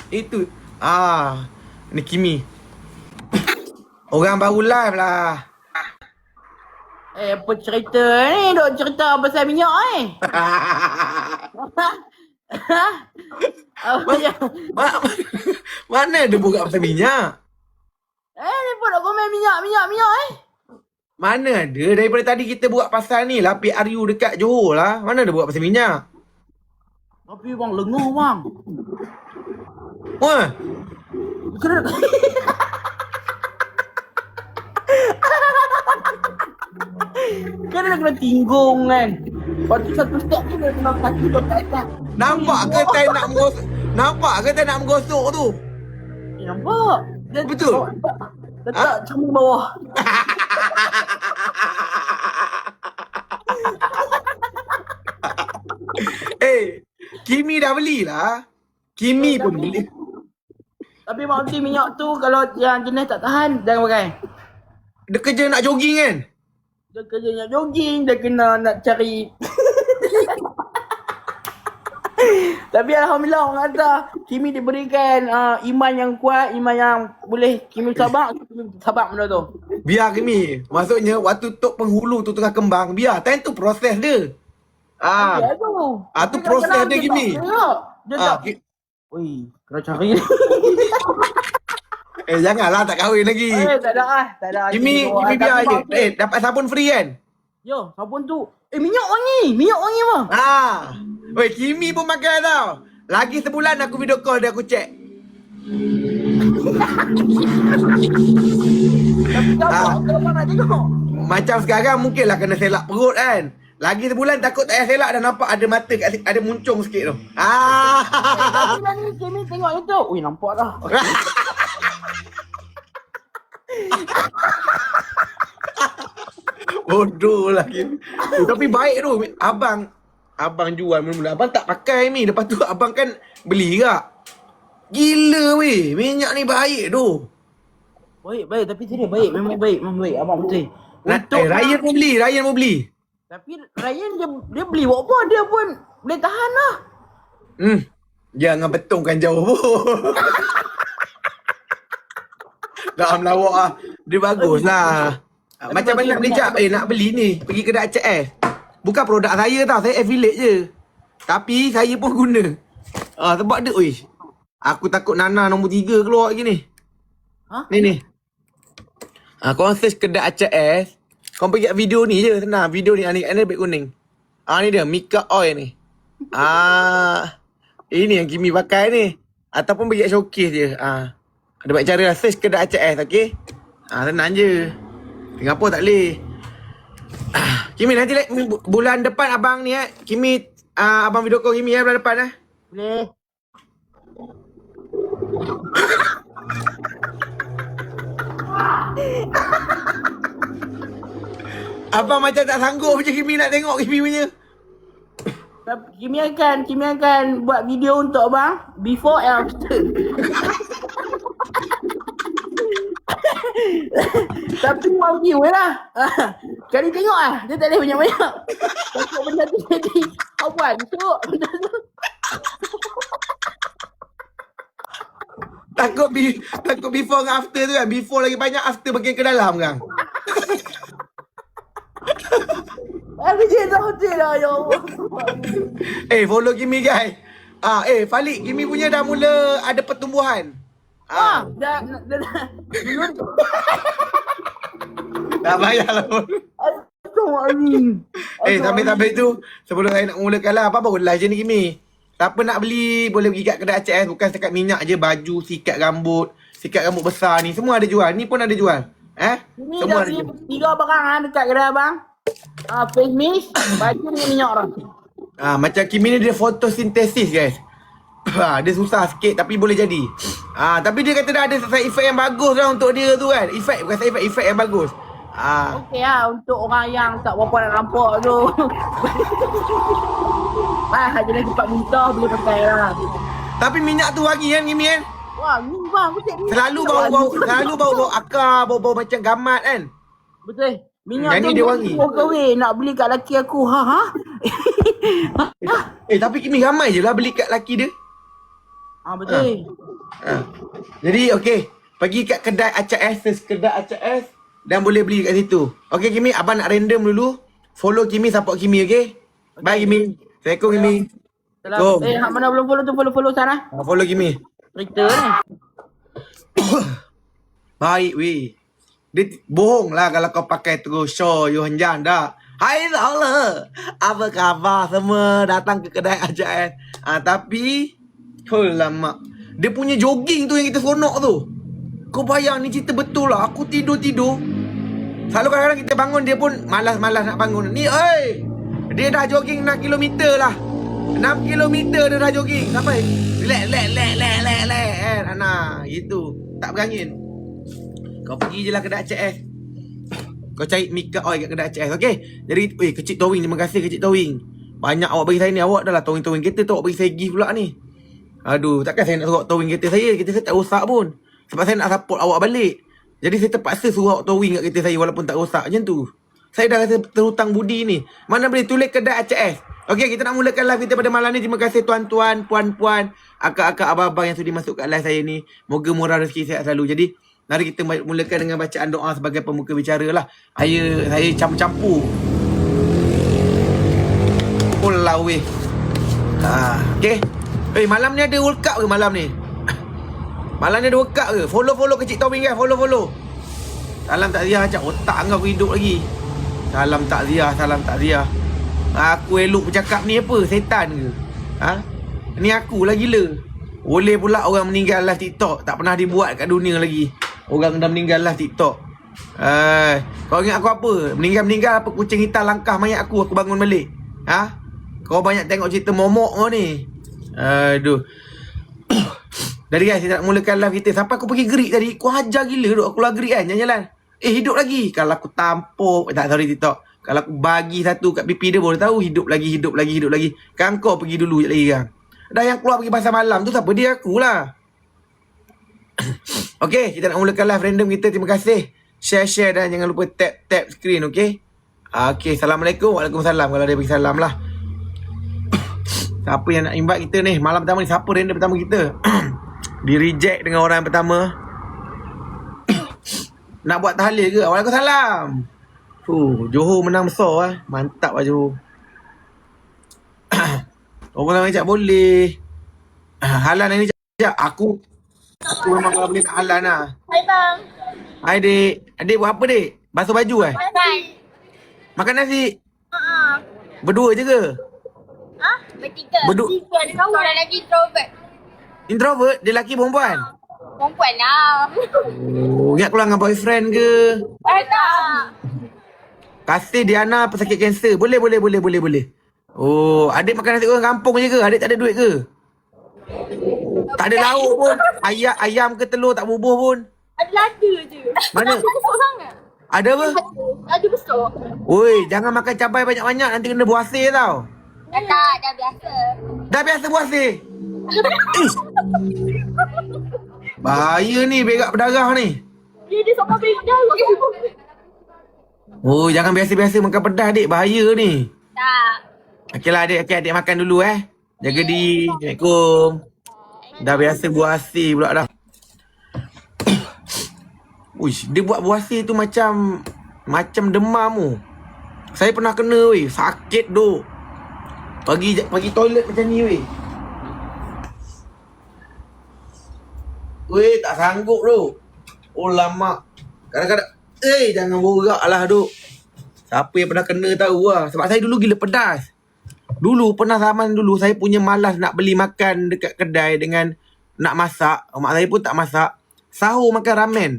Itu. Ni Kimi. Orang baru live lah. Apa cerita ni? Duk cerita pasal minyak Apa je? Mana ada buka pasal minyak? Ni pun nak komen minyak Mana ada? Daripada tadi kita buat pasal ni lah PRU dekat Johor lah. Mana ada buat pasal minyak? Tapi bang lenguh bang. Wah. Kena kena tinggung kan. Lepas tu satu step tu dia kena kaki dekat atas. Nampak ke tak nak menggosok? Nampak ke tak nak menggosok tu? Nampak. Dia Betul? Letak cermin bawah. Kimi dah belilah. Kimi pun beli. Tapi mak nanti minyak tu kalau yang jenis tak tahan jangan pakai. Dia kerja nak jogging kan? Dia kerja nak jogging, dia kena nak cari. Tapi alhamdulillah orang kata Kimi diberikan iman yang kuat, iman yang boleh Kimi sabar benda tu. Biar Kimi. Maksudnya waktu tok penghulu tu tengah kembang, biar time tu proses dia. Dia tu. Tu proses dia Kimi. Dia tak. Oi, kena cari. Janganlah tak kahwin lagi. Tak ada. Kimi biar je. Dapat sabun free kan? Yo, sabun tu. Minyak wangi bang. Weh, Kimi pun pakai tau. Lagi sebulan aku video call dia, aku check. Tapi kalau nak tengok. Macam sekarang mungkinlah kena selak perut kan. Lagi sebulan takut tak payah selak dah nampak ada mata ada muncung sikit tu. Tapi lah ni Kimi tengok YouTube. Ui, nampak dah. Bodoh lah Kimi. Tapi baik tu. Abang jual mula-mula. Abang tak pakai ni. Lepas tu abang kan beli tak. Gila weh. Minyak ni baik tu. Baik. Tapi serius baik. Memang baik. Abang betul. Ryan pun beli. Tapi Ryan dia beli buat apa? Dia pun boleh tahan lah. Jangan betongkan jauh pun. Dah melawak lah. Dia bagus lah. Macam mana boleh cak? Nak beli ni. Pergi kedai CS. Bukan produk saya tau. Saya affiliate je. Tapi saya pun guna. Sebab dia, aku takut Nana nombor 3 keluar lagi ni. Ni. Korang search kedai CS. Korang pergi video ni je. Senang. Video ni. Ni baik kuning. Ni dia. Mika oil ni. Ini yang Kimi pakai ni. Ataupun pergi showcase je. Ada banyak cara lah. Search kedai CS. Okay. Senang je. Singapura tak boleh. Kimi nanti bulan depan abang ni Kimi abang video call Kimi bulan depan Boleh. Abang macam tak sanggup je Kimi nak tengok Kimi punya. Kimi akan buat video untuk abang before and after. Tapi mau view lah. Kali tengok dia tak boleh banyak-banyak. Takut benda tu jadi awan tu. Takut before and after tu kan. Before lagi banyak, after bagian ke dalam kan. Aku je lah ya Allah. Follow Kimi guys. Falik Kimi punya dah mula ada pertumbuhan. Dah tak payahlah. Sampai tu sebelum saya nak mulakan lah, apa baru live je ni Kimi. Siapa nak beli boleh pergi kat kedai CS. Bukan setakat minyak je, baju, sikat rambut besar ni semua ada jual. Ni pun ada jual. Ni Semua dah ada beli jual. 3 barang dekat kedai abang. Face mist, baju dengan minyak orang. Macam Kimi ni dia fotosintesis guys. Dia susah sikit tapi boleh jadi. Tapi dia kata dah ada side effect yang bagus lah untuk dia tu kan. Bukan side effect yang bagus. Okey lah untuk orang yang tak berapa nak nampak tu. Jenis cepat muntah boleh pakai lah. Tapi minyak tu wangi kan Kimi kan. Wah, ni bang, betul ni. Selalu bau akar, bau macam gamat kan. Betul. Minyak Yang ni dia wangi. Nak beli kat laki aku. Tapi Kimi ramai je lah beli kat laki dia. Betul. Ha. Jadi okey, pergi kat kedai Acak S, search kedai Acak S dan boleh beli kat situ. Okey Kimi, abang nak random dulu. Follow Kimi, support Kimi, okey? Bye Kimi. Assalamualaikum Kimi. Salam. Hak mana belum follow tu follow sana. Follow Kimi. Cerita ni. Baik weh. Dia bohong lah kalau kau pakai terus show you henjang dah. Hai Allah. Apa khabar semua datang ke kedai Acak S. Tapi alamak, dia punya jogging tu yang kita seronok tu. Kau bayang ni cerita betul lah. Aku tidur-tidur. Selalu kadang-kadang kita bangun dia pun malas-malas nak bangun. Ni dia dah jogging 6 kilometer lah. 6 kilometer dia dah jogging. Sampai lek Ana gitu. Tak berangin. Kau pergi je lah kedai Acak S. Kau cari Mika Oil kat kedai Acak S, okey? Jadi, Kecik Towing, terima kasih Kecik Towing. Banyak awak bagi saya ni. Awak dah lah towing kereta tu, awak bagi saya gift pula ni. Aduh, takkan saya nak suruh towing kereta saya. Kereta saya tak rosak pun. Sebab saya nak support awak balik. Jadi saya terpaksa suruh awak towing kat kereta saya walaupun tak rosak. Macam tu. Saya dah rasa terhutang budi ni. Mana boleh tulis kedai Acak S. Okey, kita nak mulakan live kita pada malam ni. Terima kasih tuan-tuan, puan-puan, akak-akak, abang-abang yang sudi masuk kat live saya ni. Moga murah rezeki sihat selalu. Jadi, mari kita mulakan dengan bacaan doa sebagai pembuka bicara lah. Saya campur-campur. Pulau weh. Okey. Malam ni ada World Cup ke malam ni? Malam ni ada World Cup ke? Follow Kecik Towing kan? Follow. Salam takziah Acak. Otak kau hidup lagi. Salam takziah. Aku elok bercakap ni apa? Setan ke? Ni aku lah gila. Boleh pula orang meninggal live TikTok. Tak pernah dibuat kat dunia lagi. Orang dah meninggal live TikTok. Kau ingat aku apa? Meninggal apa? Kucing hitam langkah mayat aku bangun balik. Kau banyak tengok cerita momok kau ni. Aduh. Dari guys, kita nak mulakan live kita. Sampai aku pergi gerik tadi. Aku hajar gila duk. Aku lah gerik kan jalan-jalan. Hidup lagi. Kalau aku tampuk. Tak, sorry TikTok. Kalau aku bagi satu kat pipi dia baru tahu. Hidup lagi. Kan kau pergi dulu je lagi kan. Dah yang keluar pergi pasal malam tu siapa? Dia akulah. Okey, kita nak mulakan live random kita. Terima kasih. Share dan jangan lupa tap screen, okey? Okey, Assalamualaikum. Waalaikumsalam. Kalau dia bagi salam lah. Siapa yang nak invite kita ni? Malam pertama ni siapa random pertama kita? Di reject dengan orang yang pertama. Nak buat tahlil ke? Waalaikumsalam. Johor menang besar Mantap lah Johor. Orang lain cak boleh. Halan ni cak. Aku memang kalau boleh nak halan lah. Hai bang. Hai dek. Adik buat apa dek? Basuh baju Makan. Makan nasi? Berdua je ke? Bertiga. Tiga ada kawan. Seorang lagi introvert. Introvert? Dia lelaki perempuan? Perempuan lah. Ingat keluar dengan boyfriend ke? Tak. Kasih Diana pesakit kanser. Boleh. Adik makan nasi orang kampung je ke? Adik tak ada duit ke? Tak ada lauk pun. Ayam ke telur tak bubuh pun. Ada lada je. Mana? Besar sangat. Ada apa? Lada besar. Oi, jangan makan cabai banyak-banyak. Nanti kena buasir tau. Tak, dah biasa. Dah biasa buasir. Bahaya ni berak berdarah ni. Dia sama berak darah. Oh, jangan biasa-biasa makan pedas adik. Bahaya ni. Tak. Okeylah adik. Okey, adik makan dulu Jaga diri. Assalamualaikum. Dah biasa buasir pula dah. Uish, dia buat buasir tu macam demam tu. Saya pernah kena weh. Sakit duk. Pergi toilet macam ni weh. Weh, tak sanggup tu. Oh lama. Kadang-kadang jangan borak lah duk. Siapa yang pernah kena tahu lah. Sebab saya dulu gila pedas. Dulu pernah zaman dulu saya punya malas nak beli makan dekat kedai dengan nak masak. Mak saya pun tak masak. Sahur makan ramen.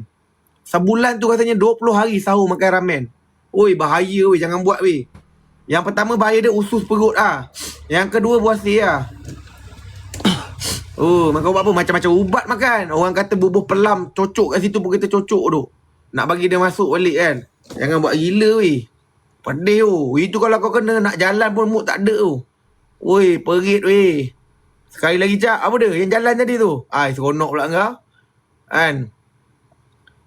Sebulan tu rasanya 20 hari sahur makan ramen. Oi, bahaya weh, jangan buat weh. Yang pertama bahaya dia usus perut ah. Yang kedua buasir ah. Makan ubat apa? Macam-macam ubat makan. Orang kata bubuh pelam cocok kat situ pun kita cocok tu. Nak bagi dia masuk balik kan. Jangan buat gila weh. Pedih tu. Itu kalau kau kena nak jalan pun mood tak ada tu. Oi, perit weh. Sekali lagi cak, apa dia? Yang jalan tadi tu. Seronok pula kau. Kan?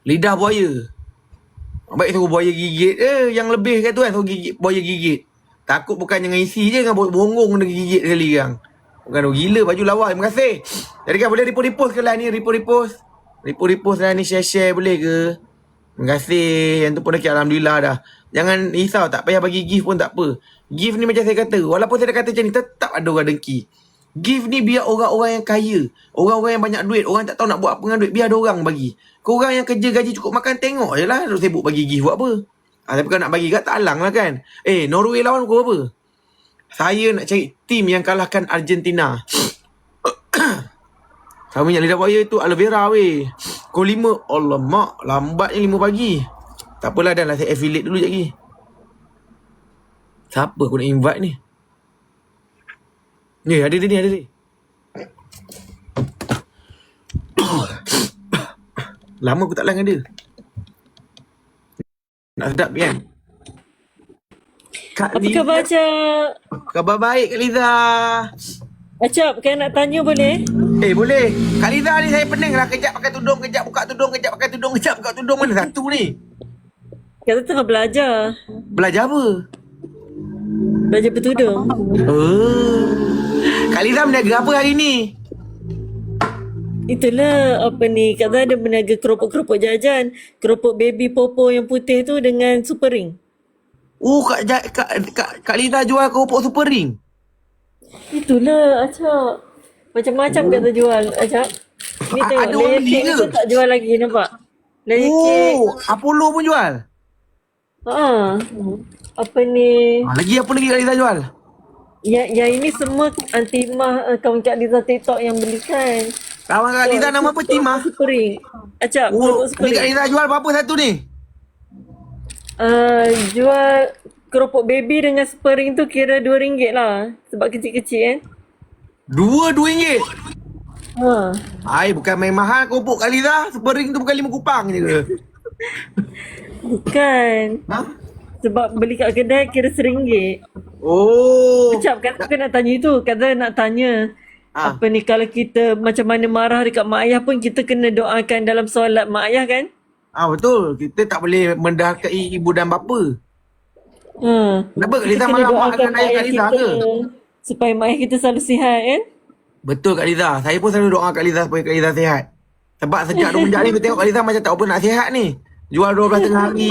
Lidah buaya. Baik suruh buaya gigit yang lebih kat tu kan suruh gigit, buaya gigit. Takut bukan dengan isi je dengan bonggong kena gigit sekali kan. Bukan gila baju lawa. Terima kasih. Jadi kan boleh repost ke lah ni. Repost lah ni. Share boleh ke? Terima kasih. Yang tu pun dah alhamdulillah dah. Jangan risau. Tak payah bagi gift pun tak apa. Gift ni macam saya kata. Walaupun saya dah kata macam ni. Tetap ada orang dengki. Gift ni biar orang-orang yang kaya. Orang-orang yang banyak duit. Orang tak tahu nak buat apa dengan duit. Biar ada orang bagi. Korang yang kerja gaji cukup makan. Tengok je lah. Sibuk bagi gift buat apa. Tapi kalau nak bagi kat tak alang lah kan. Norway lawan kau apa? Saya nak cari tim yang kalahkan Argentina. Sama yang lidah buaya tu aloe vera weh. Kau 5. Alamak, lambatnya 5 pagi. Tak apalah dah lah, saya affiliate dulu sekejap lagi. Siapa aku nak invite ni? Ada ni. Lama aku tak layan dengan dia. Nak sedap kan? Kak Apa Liza. khabar, Acap? Khabar baik Kak Liza. Acap, kan nak tanya boleh? Boleh. Kak Liza ni saya pening lah. Kejap pakai tudung, kejap buka tudung, kejap pakai tudung, kejap buka tudung. Mana satu ni? Kata tengah belajar. Belajar apa? Belajar bertudung. Kak Liza berniaga apa hari ni? Itulah apa ni, kata ada berniaga keropok-keropok jajan. Keropok baby popo yang putih tu dengan super ring. Kak Liza jual keropok super ring? Itulah, Acap. Macam-macam kata jual, Acap. Ni tengok, Ada orang layer beli cake ke? tu tak jual lagi, nampak? Layer cake. Apollo pun jual? Apa ni? Lagi apa lagi Kak Liza jual? Yang ini semua anti-mah kawan Kak Liza TikTok yang belikan. Kawan Kak Liza nama apa? Timah? Super ring. Acap, keropok super Ni Kak ring. Liza jual berapa satu ni? Jual keropok baby dengan spring tu kira RM2 lah. Sebab kecil-kecil kan. Dua RM2? Ha. Bukan main mahal keropok Kak Liza. Super ring tu bukan 5 kupang je ke? Bukan. Sebab beli kat kedai kira RM1. Macam kan aku nak tanya itu. Kata nak tanya. Apa ni kalau kita macam mana marah dekat mak ayah pun kita kena doakan dalam solat mak ayah kan? Betul. Kita tak boleh mendahkai ibu dan bapa. Kenapa Kak Liza Kita kena marah mak doakan dengan mak ayah ayah Kak Liza kita ke? supaya mak ayah kita selalu sihat kan? Betul Kak Liza. Saya pun selalu doa Kak Liza supaya Kak Liza sihat. Sebab sejak semenjak ni aku tengok Kak Liza macam tak apa nak sihat ni. Jual 12 tengah hari.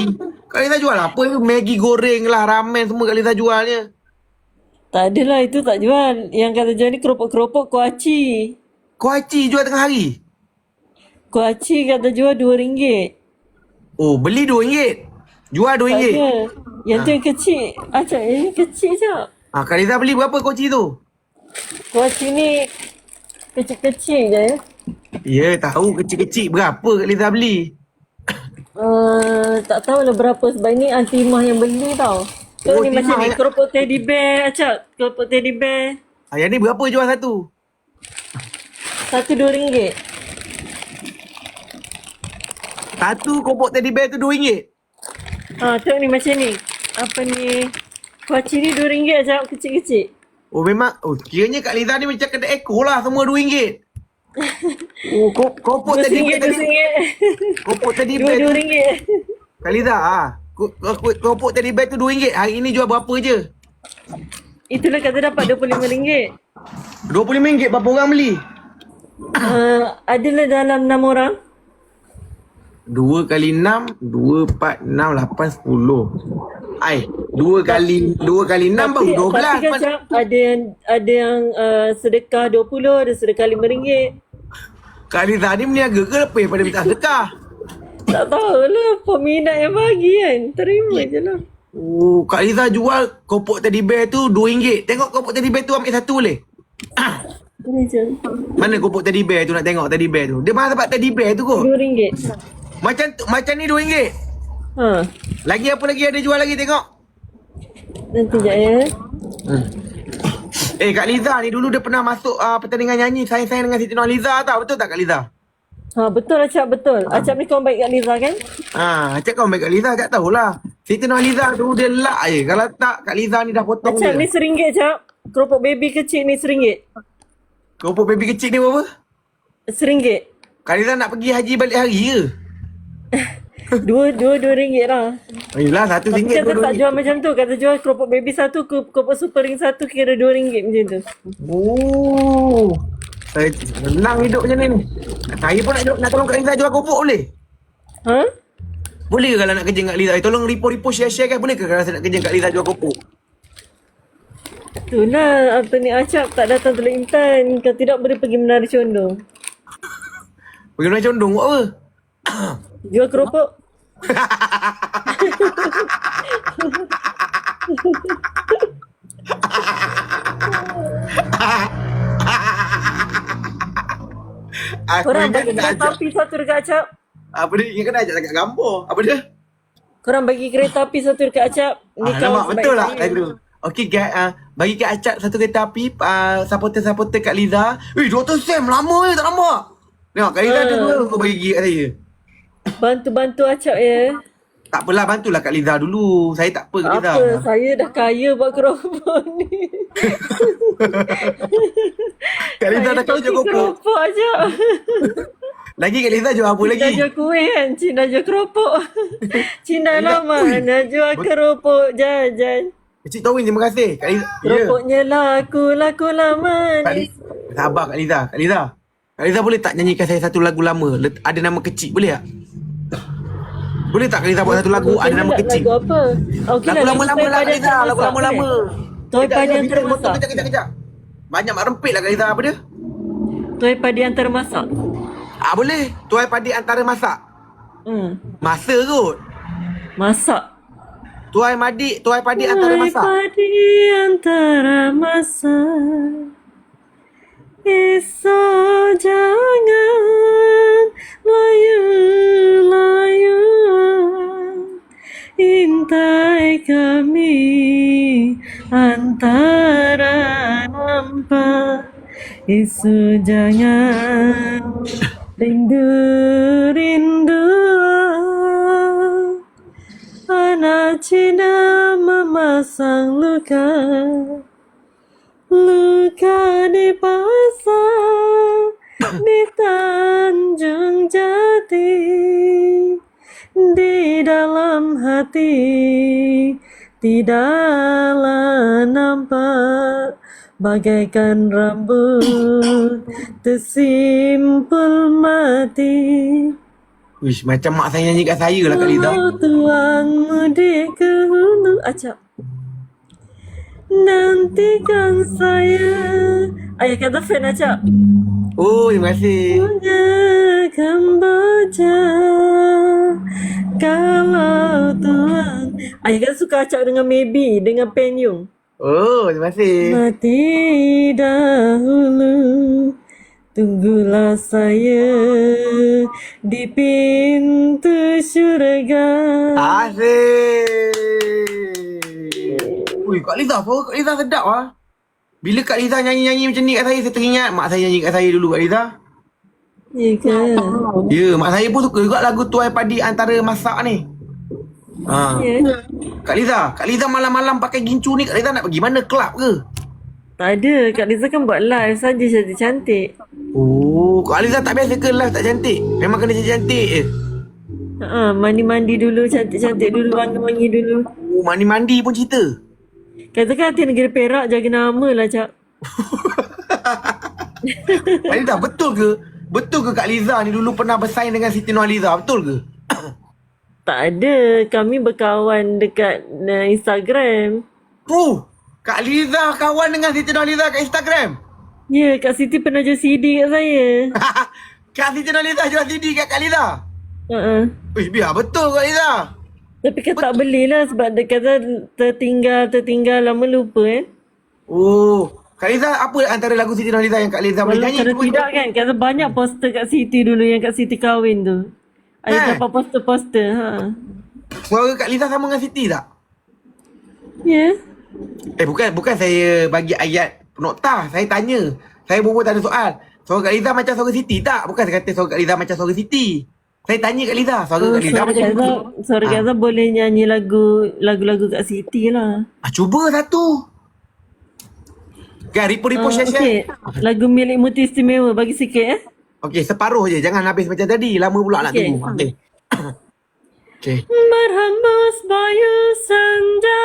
Kak Liza jual apa tu? Maggi goreng lah, ramen semua Kak Liza jualnya. Tak adalah, itu tak jual. Yang kata jual ni keropok-keropok kuaci. Kuaci jual tengah hari? Kuaci kata jual RM2. Beli RM2. Jual Tak RM2. ada. Yang tu yang kecil. Acap, yang kecil je. Kak Liza beli berapa kuaci tu? Kuaci ni kecil-kecil je. Ya, tahu kecil-kecil. Berapa Kak Liza beli? Tak tahulah berapa sebab ni anti-mah yang beli tau. So ni macam ni keropok teddy bear Acap. Keropok teddy bear. Yang ni berapa jual satu? Satu RM2. Satu keropok teddy bear tu RM2? Tengok ni macam ni. Apa ni? Kuaci ni RM2 Acap, kecil-kecil. Memang. Kiranya Kak Liza ni macam kedai ekor lah. Semua RM2. Keropok teddy bear tadi. Keropok teddy bear tu. RM2. Kak Liza, keropok teddy bear tu RM2. Hari ni jual berapa je? Itulah kata dapat RM25. RM25 berapa orang beli? Adalah dalam 6 orang. 2 kali 6, 2, 4, 6, 8, 10. 2 kali 6 baru 12. Tapi kan Cap, ada yang sedekah 20, ada sedekah RM5. Kak Liza ni berniaga ke lebih pada minta sedekah? Tak tahulah, peminat yang bagi kan. Terima je lah. Kak Liza jual keropok teddy bear tu RM2. Tengok keropok teddy bear tu ambil satu boleh? Macam Mana keropok teddy bear tu nak tengok teddy bear tu? Dia mahal sebab teddy bear tu kot. RM2. Macam ni RM2. Lagi apa lagi ada jual lagi tengok? Nanti sekejap ya. Kak Liza ni dulu dia pernah masuk pertandingan nyanyi saing-saing dengan Siti Nurhaliza tau. Betul tak Kak Liza? Betul Acap, betul. Acap ni kawan baik kat Liza kan? Acap kau baik Kak Liza, Acap tahulah. Siti Nurhaliza dulu dia lak je. Kalau tak Kak Liza ni dah potong Acap dia. ni RM1 Acap. Keropok baby kecil ni RM1. Keropok baby kecil ni berapa? RM1. Kak Liza nak pergi haji balik hari ke? Dua RM2 lah. Yelah, satu Tapi ringgit kata dua tak ringgit. jual macam tu. Kata jual keropok baby satu, keropok super ring satu kira RM2 macam tu. Oh. Saya senang hidup macam ni. Saya pun nak tolong Kak Liza jual kopok boleh? Ha? Boleh ke kalau nak kerja dengan Kak Liza? Tolong repo share kan boleh ke kalau saya nak kerja dengan Kak Liza jual kopok? Itulah apa ni Acap tak datang Teluk Intan. Kalau tidak boleh pergi Menara Condong. Bagaimana condong buat apa? Jual keropok. Korang bagi kereta api satu dekat Acap. Apa dia? Ingat kena ajak dekat gambar. Apa dia? Korang bagi kereta api satu dekat Acap. Ni Alamak, sebaik betul lah. saya. Okey, bagi Kak Acap satu kereta api, supporter Kak Liza. Dr. Sam lama tak nampak. Tengok, Kak Liza ada dua kau bagi kat saya. Bantu-bantu Acap ya. Tak apalah, bantulah Kak Liza dulu. Saya tak apa Kak Liza. Apa? Saya dah kaya buat keropok ni. Kak Liza dah kaya jual kopok. Keropok Acap. Lagi Kak Liza jual apa Cina lagi? jual kuih kan? Cina jual keropok. Cina lama nak jual keropok jajan. Cik Tawin, terima kasih. Kak Liza. Keropoknya laku lama Kak ni. Liza. Sabar Kak Liza. Kak Liza boleh tak nyanyikan saya satu lagu lama? Ada nama kecil, boleh tak? Boleh tak Kak Liza buat satu lagu ada nama kecil? Lagu apa? Okey Lagu lama-lama lah Kak Liza. Lagu lama-lama. Toy padi yang Kejap. termasak. Kejap. Banyak mak rempit lah Kak Liza. Apa dia? Toy padi yang termasak. Boleh. Tuai padi antara masak. Masa kot. Masak. Tuai padi antara masak. Toy padi antara masak. Esok jangan layu-layu. Intai kami antara nampak. Isu jangan rindu anak Cina memasang luka dipasang di Tanjung Jati di dalam hati tidaklah nampak bagaikan rambut tersimpul mati. Wish, macam mak saya nyanyi kat saya lah Kak Liza. Tuang mudik ke hulu Acap. Nantikan saya. Ayah kata fan Acap. Oh, terima kasih. Punya Kamboja. Kalau tuang. Ayah kata suka Acap dengan Maybe, dengan Penyung. Oh, terima kasih. Mati dahulu, tunggulah saya di pintu syurga. Asyik. Ui, Kak Liza, suara Kak Liza sedap lah. Bila Kak Liza nyanyi-nyanyi macam ni kat saya teringat mak saya nyanyi kat saya dulu Kak Liza. Ya ke? Ya, mak saya pun suka juga lagu Tuai Padi Antara Masak ni. Ya. Kak Liza malam-malam pakai gincu ni Kak Liza nak pergi mana? Kelab ke? Tak ada, Kak Liza kan buat live saja cantik-cantik. Oh, Kak Liza tak biasa ke live tak cantik? Memang kena cantik je. Mandi-mandi dulu, cantik-cantik dulu, wangi-wangi dulu. Oh, mandi-mandi pun cerita. Katakan hati negara Perak jaga nama lah, Cak. Kak Liza, betul ke? Betul ke Kak Liza ni dulu pernah bersaing dengan Siti Nurhaliza? Betul ke? Tak ada, kami berkawan dekat Instagram. Kak Liza kawan dengan Siti Nurhaliza kat Instagram? Ya, Kak Siti pernah jual CD kat saya. Kak Siti Nurhaliza jual CD kat Kak Liza? Biar betul Kak Liza. Tapi kan tak belilah sebab dia kata tertinggal lama lupa Oh, Kak Liza apa antara lagu Siti Nurhaliza yang Kak Liza boleh nyanyi? Kalau tidak kan, kata banyak poster Kak Siti dulu yang Kak Siti kahwin tu. Ada dapat poster-poster. Suara Kak Liza sama dengan Siti tak? Ya. Bukan saya bagi ayat noktah. Saya tanya. Saya berbual tak ada soal. Suara Kak Liza macam suara Siti tak? Bukan saya kata suara Kak Liza macam suara Siti. Saya tanya Kak Liza. Suara Kak Liza macam Siti. Suara Kak Liza boleh nyanyi lagu-lagu Kak Siti lah. Cuba satu. Kan, ripu-ripu share. Okay. Lagu milikmu tu istimewa. Bagi sikit Okey, separuh je. Jangan habis macam tadi. Lama pula nak tunggu. Okey. Okay. Berhembus bayu senja.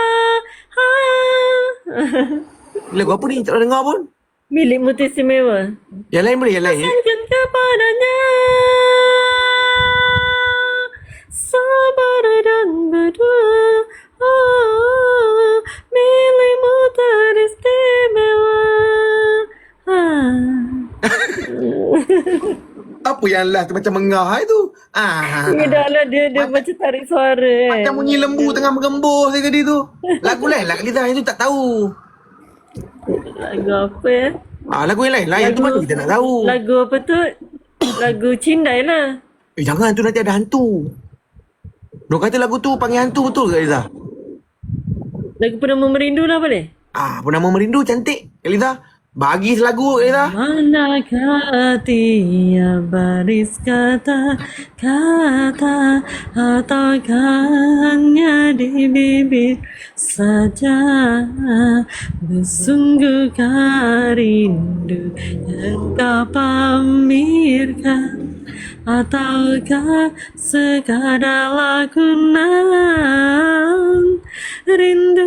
Lagu apa ni? Tak pernah dengar pun. Milikmu istimewa. Yang lain boleh? Yang lain? Pesankan kepadanya sabar dan berdua. Milikmu teristimewa. Apa yang last tu macam mengah tu? Ya dah lah, dia macam tarik suara Macam bunyi lembu tengah menggembus tadi tu. Lagu lain lah Liza, yang tu tak tahu. Lagu apa ya? Lagu yang lain lah, yang tu mana kita nak tahu. Lagu apa tu? Lagu Cindai lah. Jangan, tu nanti ada hantu. Diorang kata lagu tu panggil hantu, betul ke Liza? Lagu Pernama Merindu lah boleh? Pernama Merindu cantik Liza. Bagi selagu Liza. Manakah tiap baris kata-kata ataukah hanya di bibir saja, bersungguhkah rindu yang kau pamerkan ataukah sekadar lakonan rindu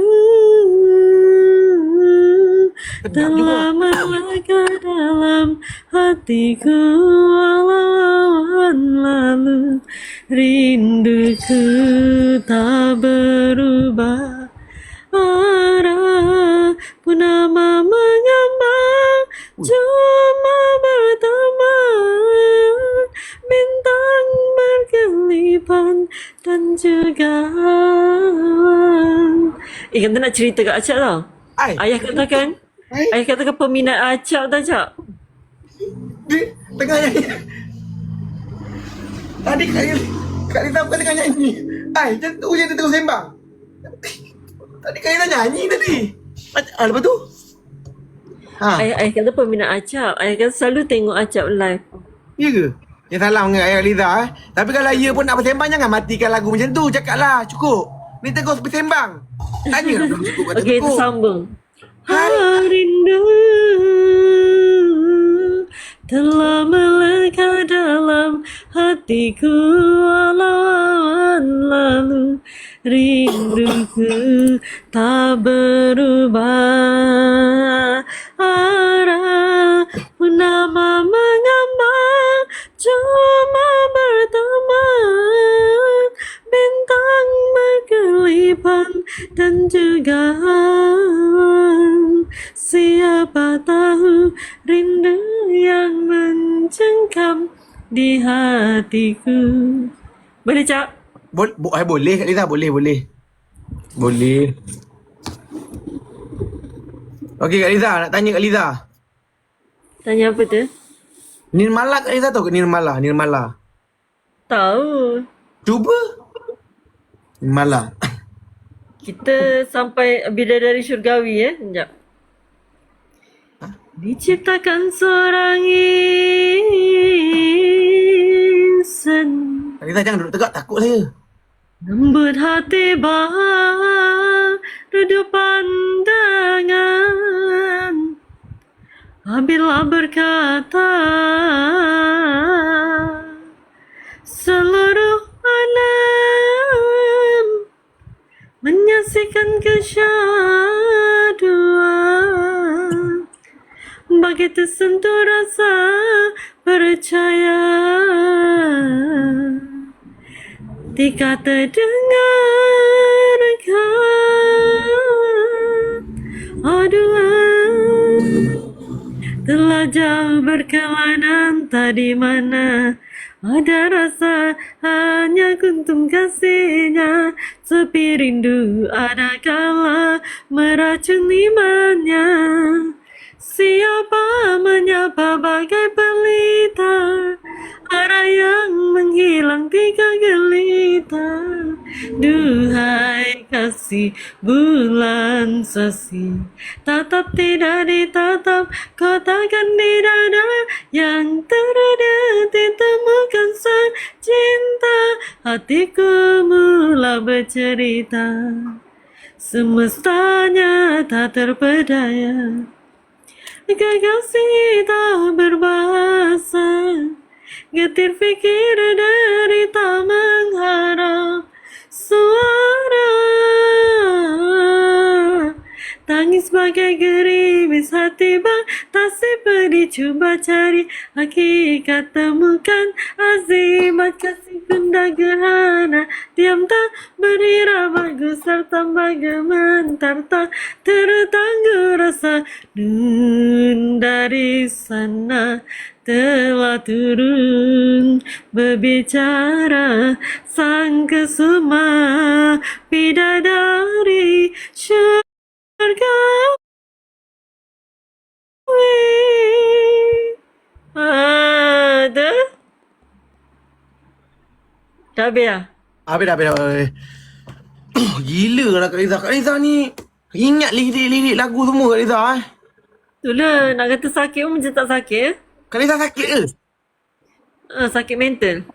telah melekat dalam hatiku walau lalu, rinduku tak berubah arah, purnama mengambang cuma berteman, bintang berkelipan dan juga kata nak cerita kat Acap tau. Ayah katakan Ayah katakan peminat Acap tak Acap? Dia tengah nyanyi. Tadi Kak Liza bukan tengah nyanyi. Macam tu je dia terus sembang. Tadi Kak Liza nyanyi tadi. Lepas tu? Ayah kata peminat Acap. Ayah kata selalu tengok Acap live. Ya ke? Yang salah dengan Ayah Liza. Tapi kalau ia pun nak bersembang, jangan matikan lagu macam tu. Cakap lah, cukup. Ni terus bersembang. Tanya lah belum cukup kata Okey, itu cukup. sambung. Rindu telah melekat dalam hatiku walau lalu, rinduku tak berubah arah, purnama mengambang cuma berteman, bintang berkelipan dan juga siapa tahu rindu yang mencengkam di hatiku. Boleh Cak? Boleh Kak Liza, boleh. Boleh. Okey Kak Liza, nak tanya Kak Liza. Tanya apa tu? Nirmala Kak Liza tahu ke Nirmala? Tahu. Cuba. Nirmala. Kita sampai Bidadari Syurgawi Sekejap. Diciptakan seorang insan. Kak Liza jangan duduk tegak, takut saya. Lembut hati baru pandangan, apabila berkata seluruh alam menyaksikan kesyaduan, bagi tersentuh rasa percaya ketika terdengarkan aduan, telah jauh berkelana tadi mana ada rasa hanya kuntum kasihnya, sepi rindu ada kala meracun imannya. Siapa menyapa bagai pelita, arah yang menghilang tiga gelita. Duhai kasih bulan sasi, tatap tidak ditatap, kotakan di dada yang terada, ditemukan sang cinta. Hatiku mula bercerita, semestanya tak terpedaya. Kekasih tak berbahasa, getir fikir derita mengharap, suara tangis bagai gerimis hati bang tak sepedi cuba cari hakikat temukan azimat kasih benda gerhana diam tak berirama gusar tambah gementar tak tertangguh rasa nun dari sana telah turun berbicara sang kesuma bidadari surgawi. Ada? Dah habis lah? Habis dah, habis dah. Gila lah Kak Liza. Kak Liza ni ingat lirik-lirik lagu semua Kak Liza Itulah, nak kata sakit pun macam tak sakit. Kak Liza sakit ke? Sakit mental.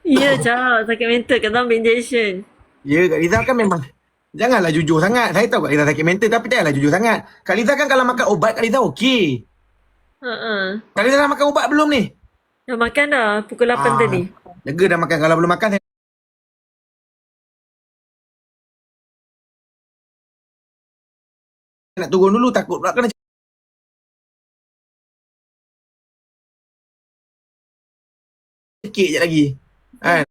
Ya, Cak. Sakit mental. Kata ambil injection. Ya, Kak Liza kan memang janganlah jujur sangat. Saya tahu Kak Liza sakit mental tapi janganlah jujur sangat. Kak Liza kan kalau makan ubat Kak Liza okey. Kak Liza dah makan ubat belum ni? Dah makan dah. Pukul 8 tadi. Lega dah makan. Kalau belum makan saya nak turun dulu. Takut pula kena cekik je lagi. Kan?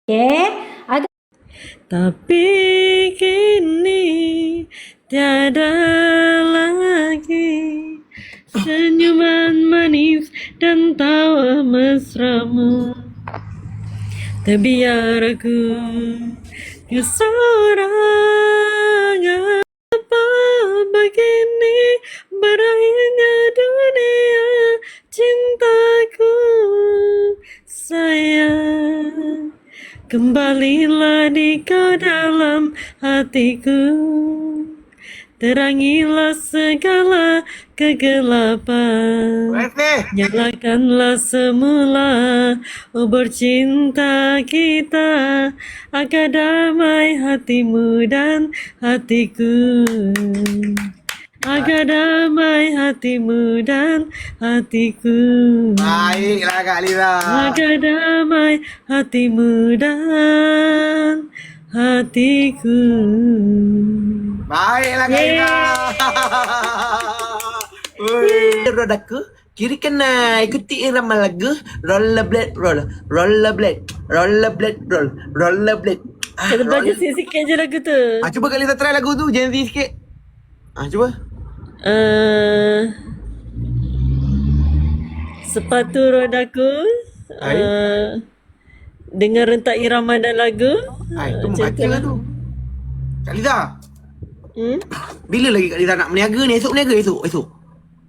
Tapi kini tiada lagi senyuman manis dan tawa mesramu. Terbiar aku kesorangan. Apa begini berakhirnya dunia cintaku sayang. Kembalilah di kau dalam hatiku, terangilah segala kegelapan. Nyalakanlah semula obor cinta kita, agar damai hatimu dan hatiku. Agar damai hatimu dan hatiku. Baiklah Kak Liza. Agar damai hatimu dan hatiku. Baiklah Kak Liza. Rodaku kiri kanan ikuti irama lagu rollerblade roll, rollerblade, rollerblade roll, rollerblade. Kata baca sikit je lagu tu. Cuba Kak Liza try lagu tu Gen Z sikit. Cuba. Sepatu rodaku, dengan rentak irama dan lagu. Tu macam lah tu. Kak Liza. Bila lagi Kak Liza nak meniaga ni? Esok meniaga esok?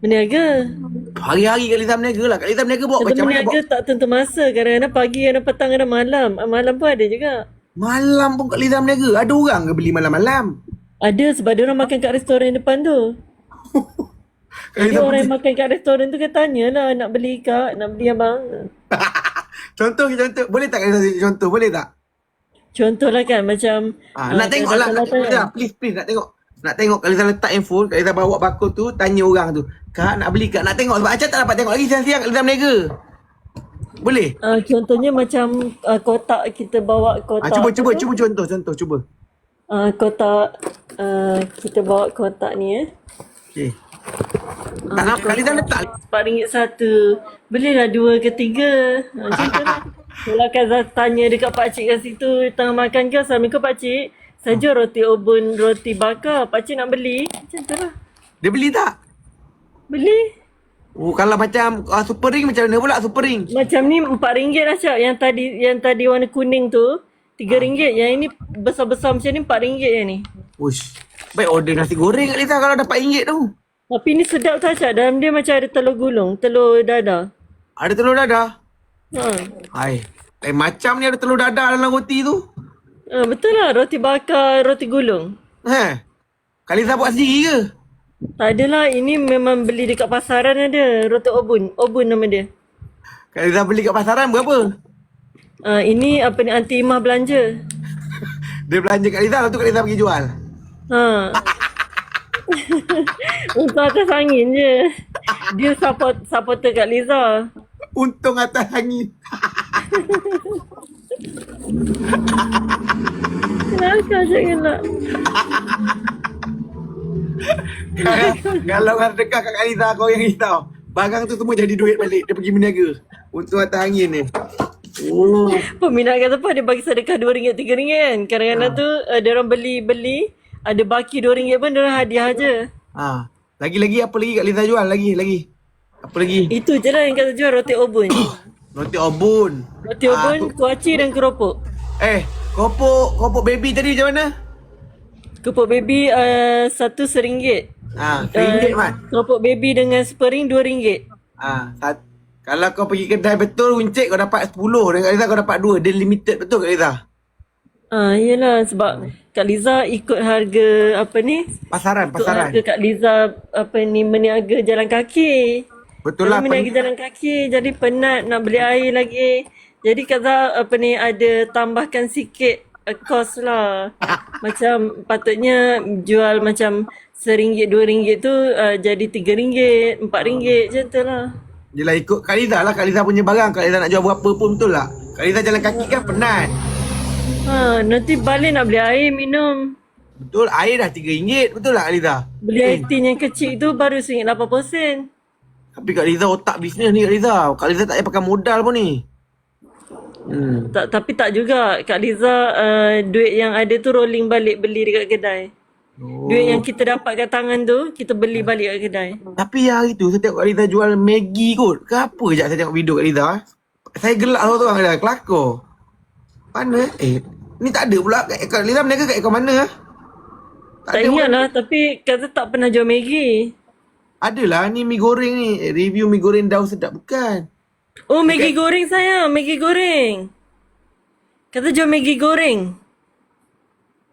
Meniaga. Hari-hari Kak Liza meniaga lah. Kak Liza meniaga bawa Tentu macam mana? meniaga tak tentu masa. Kadang-kadang pagi, kadang petang, kadang malam. Malam pun ada juga. Malam pun Kak Liza meniaga? Ada orang ke beli malam-malam? Ada sebab dia orang makan kat restoran depan tu. Jadi orang yang makan kat restoran tu dia tanyalah nak beli kak, nak beli abang. Contoh. Boleh tak Kak Liza contoh? Boleh tak? Contohlah kan macam nak tengok lah. Please nak tengok. Nak tengok Kak Liza letak handphone, Kak Liza bawa bakul tu, tanya orang tu. Kak nak beli kak? Nak tengok sebab Acah tak dapat tengok lagi siang-siang Kak Liza meniaga. Boleh? Contohnya macam kotak kita bawa kotak. Cuba contoh. Kotak kita bawa kotak ni Okey. Tak nak Kak Liza letak. RM4 satu. Belilah 2 ke 3. Macam tu lah. Kalau Kazah tanya dekat pakcik kat situ tengah makan ke, Assalamualaikum pakcik, saja roti obon, roti bakar, pakcik nak beli. Macam tu lah. Dia beli tak? Beli. Kalau macam super ring macam mana pula super ring? Macam ni RM4 lah Cak. Yang tadi warna kuning tu RM3. Yang ini besar-besar macam ni RM4 je ni. Uish. Baik order nasi goreng Kak Liza kalau dapat RM1 tu. Tapi ni sedap tak Cak. Dalam dia macam ada telur gulung, telur dadah. Ada telur dadah? Hai. Macam ni ada telur dadah dalam roti tu. Betul lah, roti bakar, roti gulung. Kak Liza buat sendiri ke? Tak adalah, ini memang beli dekat pasaran ada. Roti obun, obun nama dia. Kak Liza beli kat pasaran berapa? Ini apa ni, Aunty Imah belanja. Dia belanja Kak Liza, lepas tu Kak Liza pergi jual. Untuk atas angin je. Dia supporter Kak Liza. Untung atas angin. Kenapa Cak gelak? Kalau orang dekat kat Kak Liza, kau yang risau. Barang tu semua jadi duit balik. Dia pergi berniaga. Untung atas angin ni. Peminat kat tempat dia bagi sedekah RM2, RM3 kan. Kadang-kadang tu dia orang beli. Ada baki RM2 pun dia orang hadiah je. Lagi-lagi apa lagi Kak Liza jual? Lagi. Apa lagi? Itu je lah yang kata jual roti obun. Roti obun. Roti obun, kuaci dan keropok. Keropok baby tadi macam mana? Keropok baby satu RM1. RM1 Mat. Keropok baby dengan spring RM2. Kalau kau pergi kedai betul runcit kau dapat 10. Dan Kak Liza kau dapat 2. Dia limited betul Kak Liza? Yelah sebab Kak Liza ikut harga apa ni? Pasaran. Harga Kak Liza apa ni meniaga jalan kaki. Betul lah. Meniaga jalan kaki jadi penat nak beli air lagi. Jadi Kak Liza apa ni ada tambahkan sikit kos lah. Macam patutnya jual macam RM1, RM2 tu jadi RM3, RM4 macam tu lah. Yelah ikut Kak Liza lah. Kak Liza punya barang. Kak Liza nak jual berapa pun betul lah. Kak Liza jalan kaki kan penat. Nanti balik nak beli air minum. Betul, air dah RM3. Betul tak Kak Liza? Beli air tin yang kecil tu baru RM1.80. Tapi Kak Liza otak bisnes ni Kak Liza. Kak Liza tak payah pakai modal pun ni. Tapi tak juga. Kak Liza duit yang ada tu rolling balik beli dekat kedai. Duit yang kita dapat kat tangan tu, kita beli balik kat kedai. Tapi yang itu saya tengok Kak Liza jual Maggi kot. Kenapa je saya tengok video Kak Liza? Saya gelak tu orang dah kelakor. Mana? Ni tak ada pula. Kak Liza berniaga kat mana? Tak ingat lah, tapi kata tak pernah jual Maggi. Adalah ni mi goreng ni. Review mi goreng daun sedap bukan? Oh, Maggi goreng sayang. Maggi goreng. Kata jual Maggi goreng.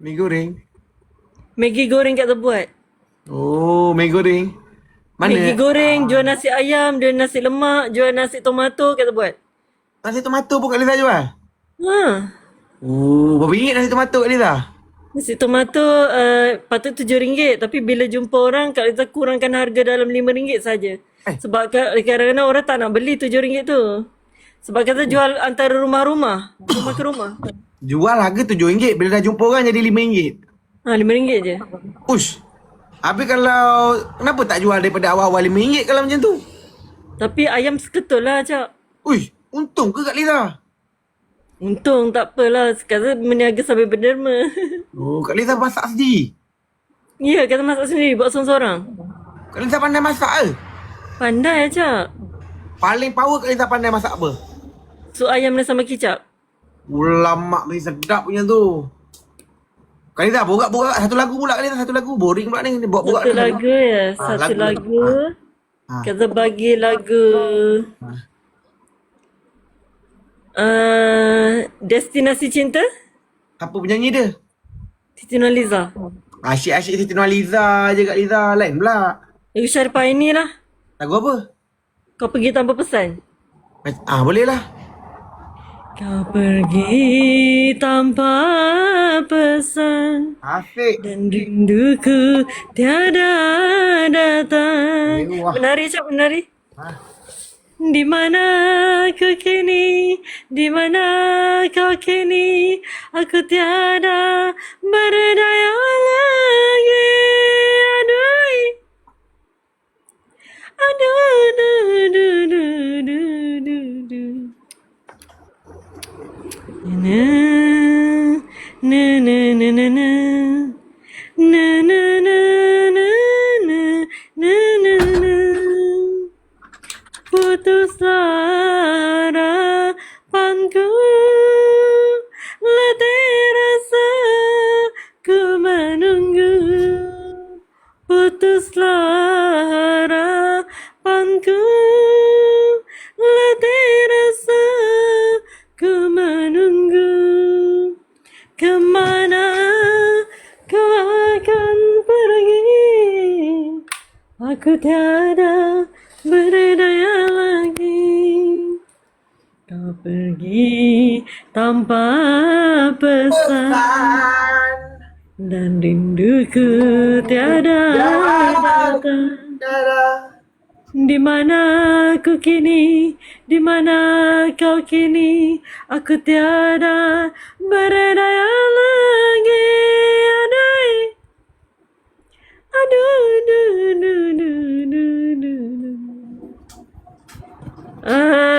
Mi goreng. Maggi goreng kata buat. Oh, mi goreng. Mana? Maggi goreng, jual nasi ayam, jual nasi lemak, jual nasi tomato kata buat. Nasi tomato pun Kak Liza jual? Ha. Oh, berapa ringgit nasi tomato Kak Liza? Nasi tomato patut RM7, tapi bila jumpa orang Kak Liza kurangkan harga dalam RM5 saja. Sebab kadang-kadang orang tak nak beli RM7 tu. Sebab kata jual antara rumah-rumah, rumah ke rumah. Jual harga RM7, bila dah jumpa orang jadi RM5. Ha, RM5 je. Ush. Habis kalau kenapa tak jual daripada awal-awal RM5 kalau macam tu? Tapi ayam seketul lah, Cak. Uish, untung ke Kak Liza? Untung tak apalah. Kata meniaga sambil berderma. Oh, Kak Liza masak sendiri? Ya, kata masak sendiri, buat seorang-seorang. Kak Liza pandai masak ke? Pandai, Cak. Paling power Kak Liza pandai masak apa? Sup ayam dan sama kicap. Ulamak ni sedap punya tu. Kak Liza, borak-borak satu lagu pula Kak Liza, satu lagu. Boring pula ni, borak-borak. Satu lagu ya, satu lagu. Kata bagi lagu. Destinasi Cinta. Apa penyanyi dia? Siti Nurhaliza. Asyik-asyik Siti Nurhaliza je Kak Liza, lain pula. Lagu Syarifah ini lah. Lagu apa? Kau pergi tanpa pesan. Boleh lah. Kau pergi tanpa pesan. Asyik. Dan rinduku tiada datang. Menari, Cak, menari. Di mana kau kini, di mana kau kini, aku tiada berdaya lagi. Aduh, aduh, aduh, aduh, aduh, aduh, aduh. Na na na na na na na na na na na na na. Putuslah harapanku, letih rasa ku menunggu. Putuslah harapanku, letih rasa ku menunggu. Kemana kau akan pergi? Aku tiada berdaya lagi. Kau pergi tanpa pesan, dan rinduku tiada datang. Di mana aku kini, di mana kau kini, aku tiada berdaya lagi. Aduh, aduh, aduh, aduh, aduh, aduh.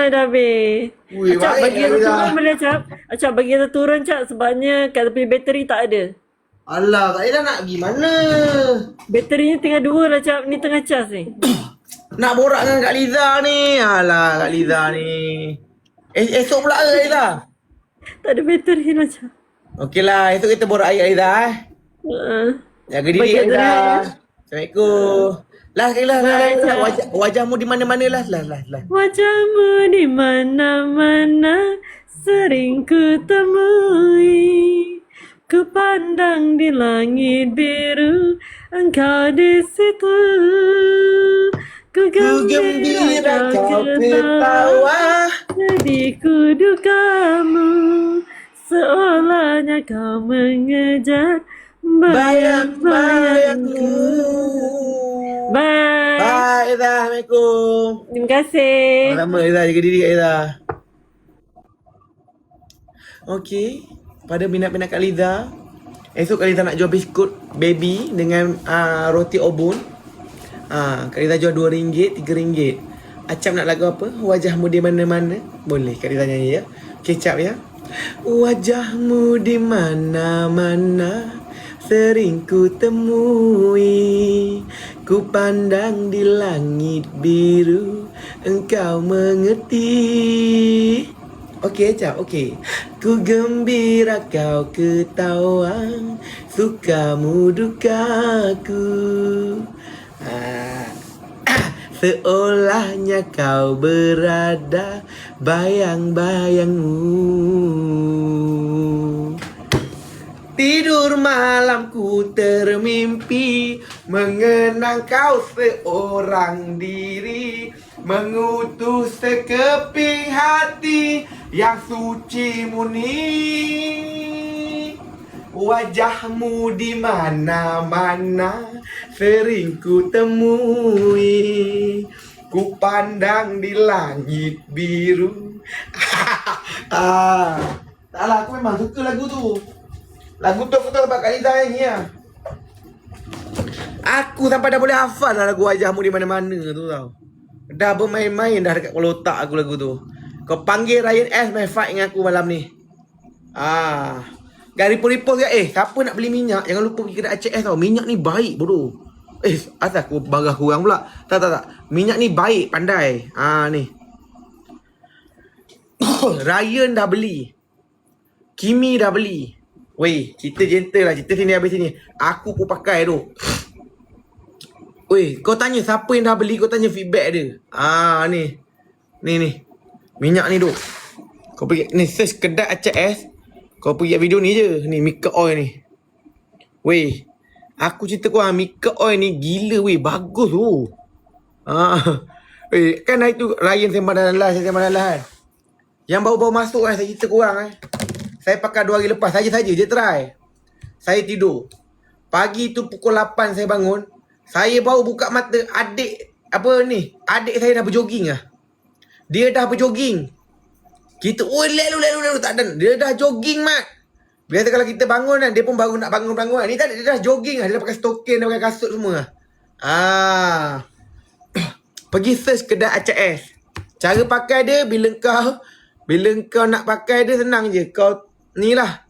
Dah habis. Acap bagi kita turun boleh, Acap? Acap bagi kita turun, Cak, sebabnya kat tepi bateri tak ada. Alah, Kak Liza nak pergi mana? Baterinya tinggal 2 lah, Cap. Ni tengah cas ni. Nak borak dengan Kak Liza ni. Alah, Kak Liza ni. Esok pula ke Kak Liza? Tak ada bateri lah, Cap. Okeylah, esok kita borak lagi Kak Liza Jaga diri Kak Liza. Assalamualaikum. Lah Kak Liza, wajahmu di mana-mana lah. Wajahmu di mana-mana sering ku temui. Ku pandang di langit biru, engkau di situ. Ku gembira kau ketawa, sedihku dukamu, seolahnya kau mengejar bayang-bayangku. Bye. Bye Liza, Assalamualaikum. Terima kasih. Sama Liza, jaga diri Kak Liza. Okey, pada minat-minat Kak Liza, esok Kak Liza nak jual biskut baby dengan roti obon. Kak Liza jual RM2, RM3. Acam nak lagu apa? Wajahmu di mana-mana. Boleh Kak Liza nyanyi ya. Kecap ya. Wajahmu di mana-mana sering ku temui. Ku pandang di langit biru, engkau mengerti. Okey Acap, okey. Ku gembira kau ketawa, sukamu dukaku. Seolahnya kau berada bayang-bayangmu. Tidur malamku termimpi mengenang kau seorang diri, mengutus sekeping hati yang suci murni. Wajahmu di mana-mana sering ku temui. Ku pandang di langit biru. Taklah, aku memang suka lagu tu. Lagu tu aku tahu sebab Kak Liza nyanyi lah. Aku sampai dah boleh hafal lah lagu Wajahmu di mana-mana tu tau. Dah bermain-main dah dekat kepala otak aku lagu tu. Kau panggil Ryan S main fight dengan aku malam ni. Gari repost ya. Siapa nak beli minyak, jangan lupa pergi kedai ACS tau. Minyak ni baik bodoh. Asal aku bangga kurang pula. Tak. Minyak ni baik, pandai. Ni. Ryan dah beli. Kimi dah beli. Weh, cerita gentle lah. Cerita sini habis sini. Aku pun pakai tu. Weh, kau tanya siapa yang dah beli, kau tanya feedback dia. Ni. Minyak ni tu. Kau pergi, ni search kedai ACS. Kau pergi video ni je. Ni Mika Oil ni. Weh, aku cerita korang Mika Oil ni gila weh. Bagus tu. Weh, kan hari tu Ryan sembang dalam live. Saya sembang dalam live. Yang baru-baru masuk saya cerita korang Saya pakai 2 hari lepas. Saja je try. Saya tidur. Pagi tu pukul 8 saya bangun. Saya baru buka mata. Adik saya dah berjoging lah. Dia dah berjoging. Kita, lalu tak ada. Dia dah jogging mat. Biasa kalau kita bangun kan, dia pun baru nak bangun. Ni tak ada, dia dah jogging lah. Dia dah pakai stokin, dia pakai kasut semua. Pergi search kedai ACS. Cara pakai dia, bila kau nak pakai dia senang je. Kau, ni lah.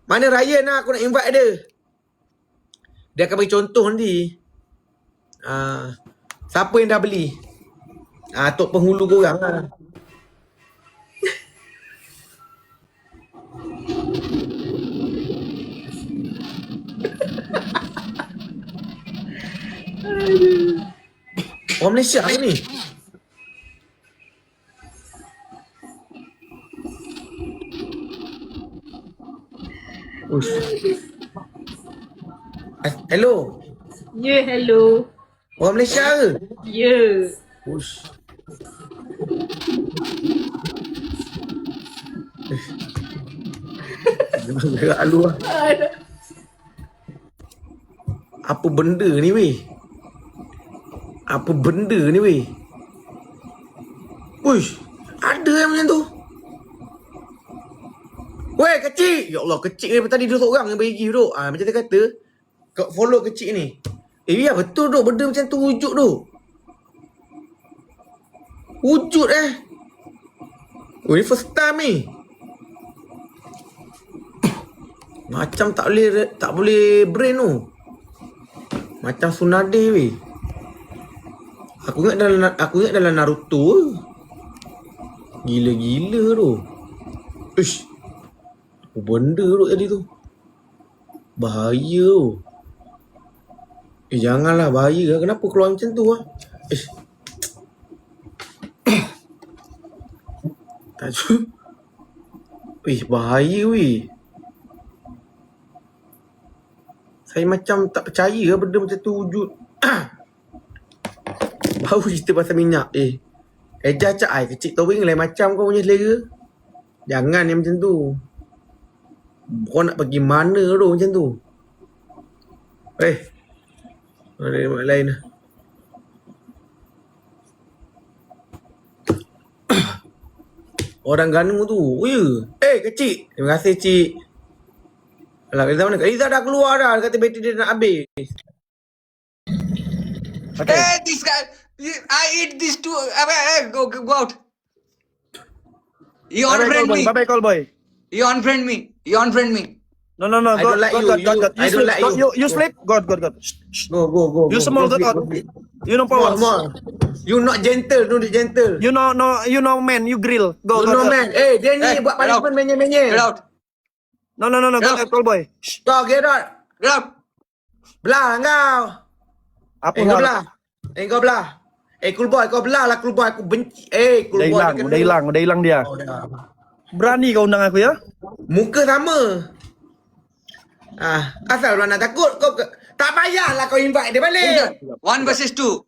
Mana Ryan lah, aku nak invite dia. Dia akan bagi contoh nanti. Siapa yang dah beli? Tok penghulu korang lah. Orang Malaysia ke ni? Hello. Ya, hello. Orang Malaysia ke? Ya. Gerak alu lah. Apa benda ni weh? Ada yang macam tu. Weh, kecil. Ya Allah, kecil ni tadi dia seorang yang bagi gift duk. Macam dia kata, kau follow kecil ni. Ya betul duk, benda macam tu wujud duk. Wujud ni first time ni. Macam tak boleh brain tu. Macam Tsunade weh. Aku ingat dalam Naruto. Gila-gila tu. Apa benda tu tadi tu? Bahaya tu. Janganlah, bahaya. Kenapa keluar macam tu lah? Tak cu. Bahaya weh. Saya macam tak percaya lah benda macam tu wujud. Baru cerita pasal minyak. Cak kecil towing lain macam kau punya selera. Jangan yang macam tu. Kau nak pergi mana tu macam tu? Lain lah. Orang Ganu tu. Kecil. Terima kasih cik. Alah, Kak Liza mana? Kak Liza dah keluar dah. Dia kata bateri dia nak habis. Okay. I eat these two. Go out. You unfriend me. Bye-bye, call boy. You unfriend me. No, I don't like you. I don't like you. You sleep? God. Shh, shh. Go. You small, Go got out. sleep. You know More. power. You not gentle. You know, man. You grill. Go. You know man. Dia ni buat get out. punishment menye-menye. Get out. No. Got out, call boy. Shh. Kau get out. Get out. Belah kau. Apa Kau hal? belah. Kau belah. Cool boy, kau belah lah cool boy. Aku benci. Cool boy. Udah hilang dia. Oh, dah. Berani kau undang aku ya? Muka sama. Asal orang nak takut kau tak payahlah kau invite dia balik. 1 versus 2.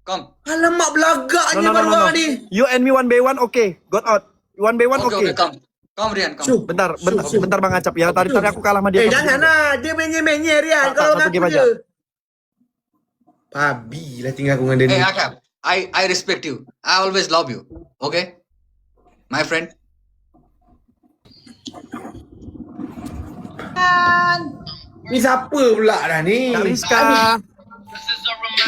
Come. Alamak belagaknya No. baru ni. You and me 1v1, okay. Got out. 1v1, Okay, okay. come. Come, Rian, come. Syuh. Bentar Bang Acap ya. Tadi aku kalah sama dia. Janganlah. Dia menye-menye Rian. Tak, Kalau satu ngaku game aja. je. Babi lah tinggal aku dengan dia ni. Hey, Akab. I respect you. I always love you. Okay? My friend. Ni siapa pula dah ni? Kak Rizka.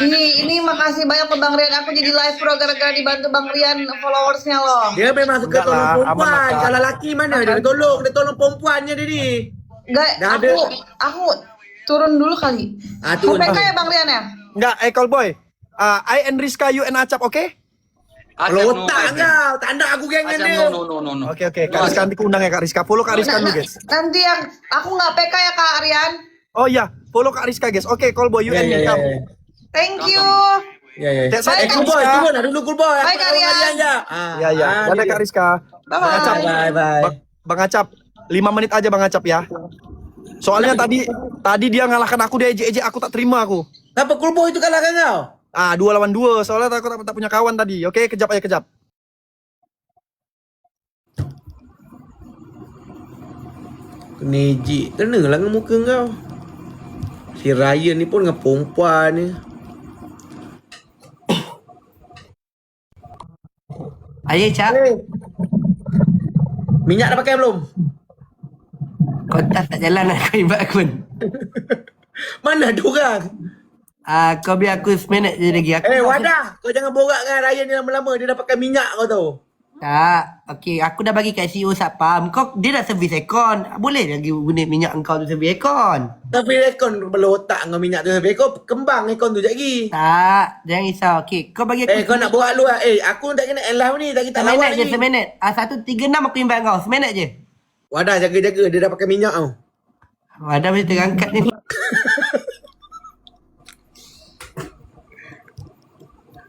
Ini makasih banyak ke Bang Rian. Aku jadi live pro gara-gara dibantu Bang Rian followersnya loh. Dia memang suka Enggak tolong lah, perempuan. aman lah, Kak. Kalau laki mana dia tolong perempuannya dia ni. Enggak, Dah ada. aku turun dulu kali. Turun. PK ya Bang Rian ya? Enggak, call boy. I and Rizka, you and Acap, okay? Kalau otak kau, tak ada aku geng dengan dia. No. Oke. Kak Rizka nanti ku undang ya Kak Rizka. Follow Kak Rizka dulu guys. Nanti yang aku nggak PK ya Kak Rian. Oh iya, follow Kak Rizka guys. Oke, call boy, you and me come. Thank you. Ya. Cek saya Cool Kak boy, Rizka. turun lah dulu cool boy. Bye, Aku Kak Rian. dengan dia. Iya. Dadah Kak Rizka. Bang Acap. Bye. Bang Acap, 5 menit aja Bang Acap ya. Soalnya tadi dia ngalahkan aku, dia ejek-ejek aku, tak terima aku. Kenapa cool boy itu kalahkan kau? 2 lawan 2, soalnya aku tak punya kawan tadi. Oke, kejap. Nejik, kena lah dengan muka kau. Si Ryan ni pun dengan perempuan ni. Ayah Cap, Minyak dah pakai belum? kontak tak jalan nak kau invite aku. Mana ada orang? Kau biar aku seminit je lagi. Aku Wadah, kau jangan borak dengan Ryan ni lama-lama. Dia dah pakai minyak kau tahu. Tak. Okey, aku dah bagi kat CEO Satpam. Dia dah servis aircon. Boleh lagi guna minyak engkau tu servis aircon. Tapi aircon belah otak dengan minyak tu. Kau kembang aircon tu sekejap lagi. Tak. Jangan risau. Okey, kau bagi aku Kau nak borak lu lah. Aku tak kena live ni. Tak kita seminit lawak je, ni. seminit. 136 aku invite kau. Seminit je. Wadah, jaga-jaga. Dia dah pakai minyak tau. Ada mesti terangkat ni.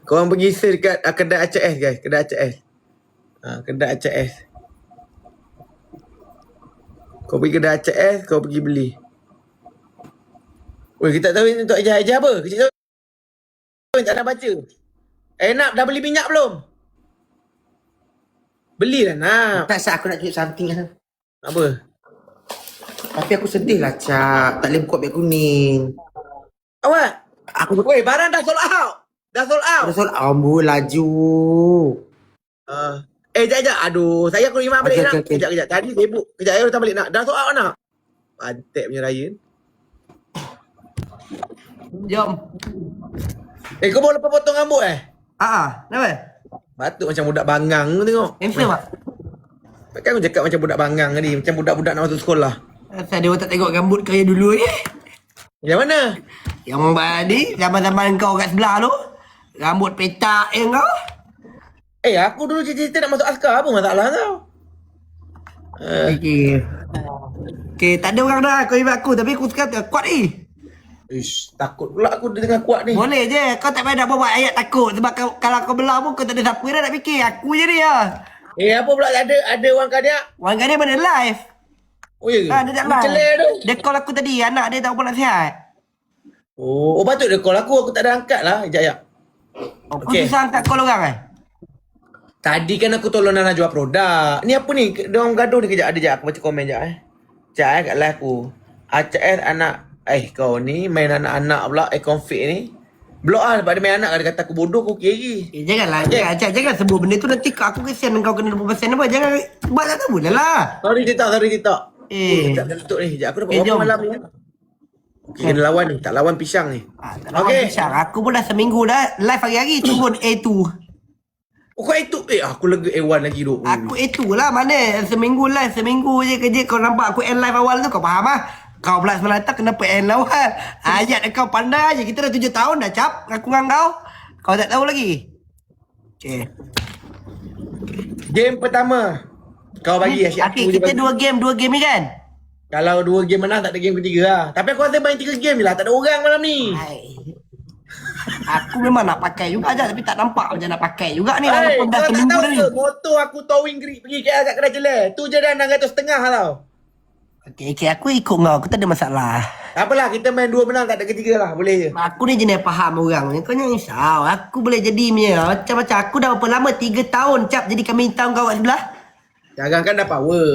Korang pergi search dekat kedai ACS guys. Kedai ACS. Kedai ACS. Kau pergi kedai ACS, kau pergi beli. Weh, kita tak tahu ni untuk ajar-ajar apa. Kita tahu tak nak baca. Nak dah beli minyak belum? Belilah nak. Tak sah, aku nak tunjuk something lah. Apa? Tapi aku sedih lah, Cap. Tak boleh buka beg kuning. Awak? Aku Weh, barang dah sold out. Dah sold out. Rasul ambul laju. Sekejap. Aduh, saya aku iman balik nak. Okey. Kejap. Tadi sibuk. Kejap, saya datang balik nak. Dah sold out nak. Pantek punya Ryan. Jom. Kau baru lepas potong rambut Kenapa? Batuk macam budak bangang tu tengok. Hamster tak? Kan aku cakap macam budak bangang tadi. Macam budak-budak nak masuk sekolah. Asal dia orang tak tengok rambut kaya dulu ni. Yang mana? Yang tadi, zaman-zaman kau kat sebelah tu. Rambut petak yang kau. Aku dulu cita-cita nak masuk askar. Apa masalah kau? Okey, tak ada orang dah kau invite aku. Tapi aku sekarang kuat ni. Takut pula aku dengan kuat ni. Boleh je. Kau tak payah nak buat ayat takut. Sebab kalau kau belah pun kau tak ada siapa dah nak fikir. Aku je ni lah. Apa pula ada orang kadiak? Orang kan dia mana live. Oh ya ke? Dia tak live. Celer tu. Dia call aku tadi. Anak dia tak apa nak sihat. Oh, patut dia call aku. Aku tak ada angkat lah. Sekejap. Aku susah angkat call orang Tadi kan aku tolong Nana jual produk. Ni apa ni? Dia orang gaduh ni kejap. Ada je. Aku baca komen je. Sekejap kat live aku. ACS anak. Kau ni main anak-anak pula. Config ni. Blok lah. Sebab dia main anak. Dia kata aku bodoh. Aku okey lagi. Janganlah. Jangan sebut benda tu. Nanti aku kesian kau kena 20% apa. Jangan. Buat tak boleh lah. Sorry TikTok. Sekejap Sekejap tutup ni. Sekejap. Aku dapat berapa jom. malam ni. Kena lawan ni. Tak lawan pisang ni. Tak lawan pisang. Aku pun dah seminggu dah live hari-hari turun A2. Oh kau itu aku lega A1 lagi duk. Aku A2 lah mana. Seminggu live. Seminggu je kerja. Kau nampak aku end live awal tu. Kau faham lah. Kau pula semalam datang kenapa end awal. Ayat kau pandai je. Kita dah 7 tahun dah cap. Aku dengan kau. Kau tak tahu lagi. Okay. Game pertama. Kau bagi asyik Okay, kita 2 game ni kan. Kalau 2 game menang tak ada game ketiga lah. Tapi aku rasa main 3 game je lah. Tak ada orang malam ni. Aku memang nak pakai juga je. Tapi tak nampak macam nak pakai juga ni. Hey, Walaupun dah kau tak seminggu tahu dah ni. ke motor aku towing pergi KL kat kedai jelai. Tu je dah 650 tau. Okay, aku ikut kau. Aku tak ada masalah. Tak apalah, kita main 2 menang tak ada ketiga lah. Boleh je. Aku ni jenis faham orang ni. Kau jangan risau. Aku boleh jadi punya. Macam-macam. Aku dah berapa lama? 3 tahun cap. Jadi kami tahu kau kat sebelah. Jangan kan dah power.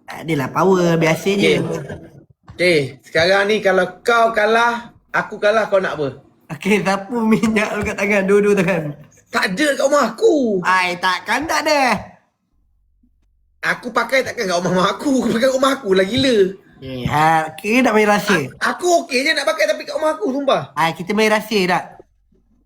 Adalah power. Biasa je. Okay, sekarang ni kalau kau kalah, aku kalah, kau nak apa? Okay, sapu minyak kat tangan. Dua-dua tangan. Tak ada kat rumah aku. Ai, takkan tak ada. Aku pakai takkan kat rumah aku. Aku pakai kat rumah aku lah gila. Kira nak main rahsia. Aku okey je nak pakai tapi kat rumah aku, sumpah. Ai, kita main rahsia tak?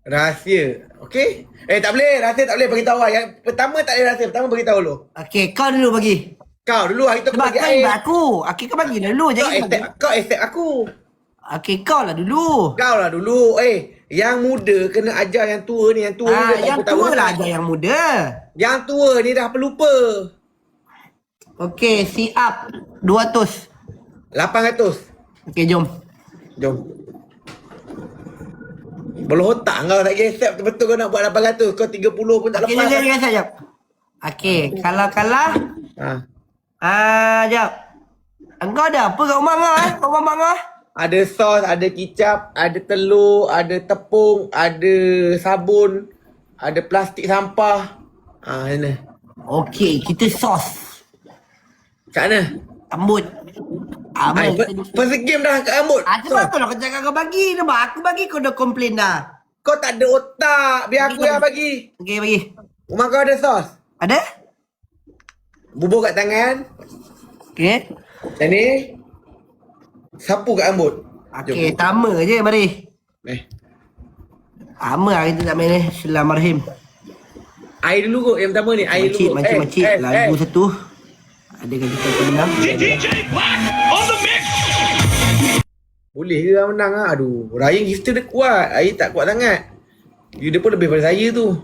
Rahsia. Okey? Tak boleh. Rahsia tak boleh beritahu lah. Yang pertama tak boleh rahsia. Pertama beritahu dulu. Okay, kau dulu bagi. Kau dulu hari tu aku Sebab bagi kau air. invite aku. Okay, kau bagi dulu. Kau accept aku. Okay, kau lah dulu. Kau lah dulu. Yang muda kena ajar yang tua ni. Yang tua ni dah yang tak tahu tua lah sangat. ajar yang muda. Yang tua ni dah pelupa. Okay, sit up. 200. 800. Okay, jom. Jom. Belum otak kau tak accept betul-betul kau nak buat 800. Kau 30 pun tak Okay, lepas. sekejap. Okay, kalau kalah. Jap. Engkau ada apa kat rumah kau kat rumah mak kau? Ada sos, ada kicap, ada telur, ada tepung, ada sabun, ada plastik sampah. Mana? Okay, kita sos. Kat mana? Rambut. First game dah kat rambut. Sebab tu lah kau cakap kau bagi. Nampak aku bagi kau dah komplain dah. Kau tak ada otak. Biar aku yang bagi. Okay, bagi. Rumah kau ada sos? Ada? Bubur kat tangan. Okay. Dan ni. Sapu kat rambut. Okay, sama je mari. Sama lah kita tak main ni. Bismillahirrahmanirrahim. Air dulu kot yang pertama ni. Air dulu. Makcik. Lagu satu. Adakah kita akan menang? Boleh ke orang menang lah? Aduh, Ryan gifter dia kuat. Air tak kuat sangat. Dia pun lebih pada saya tu.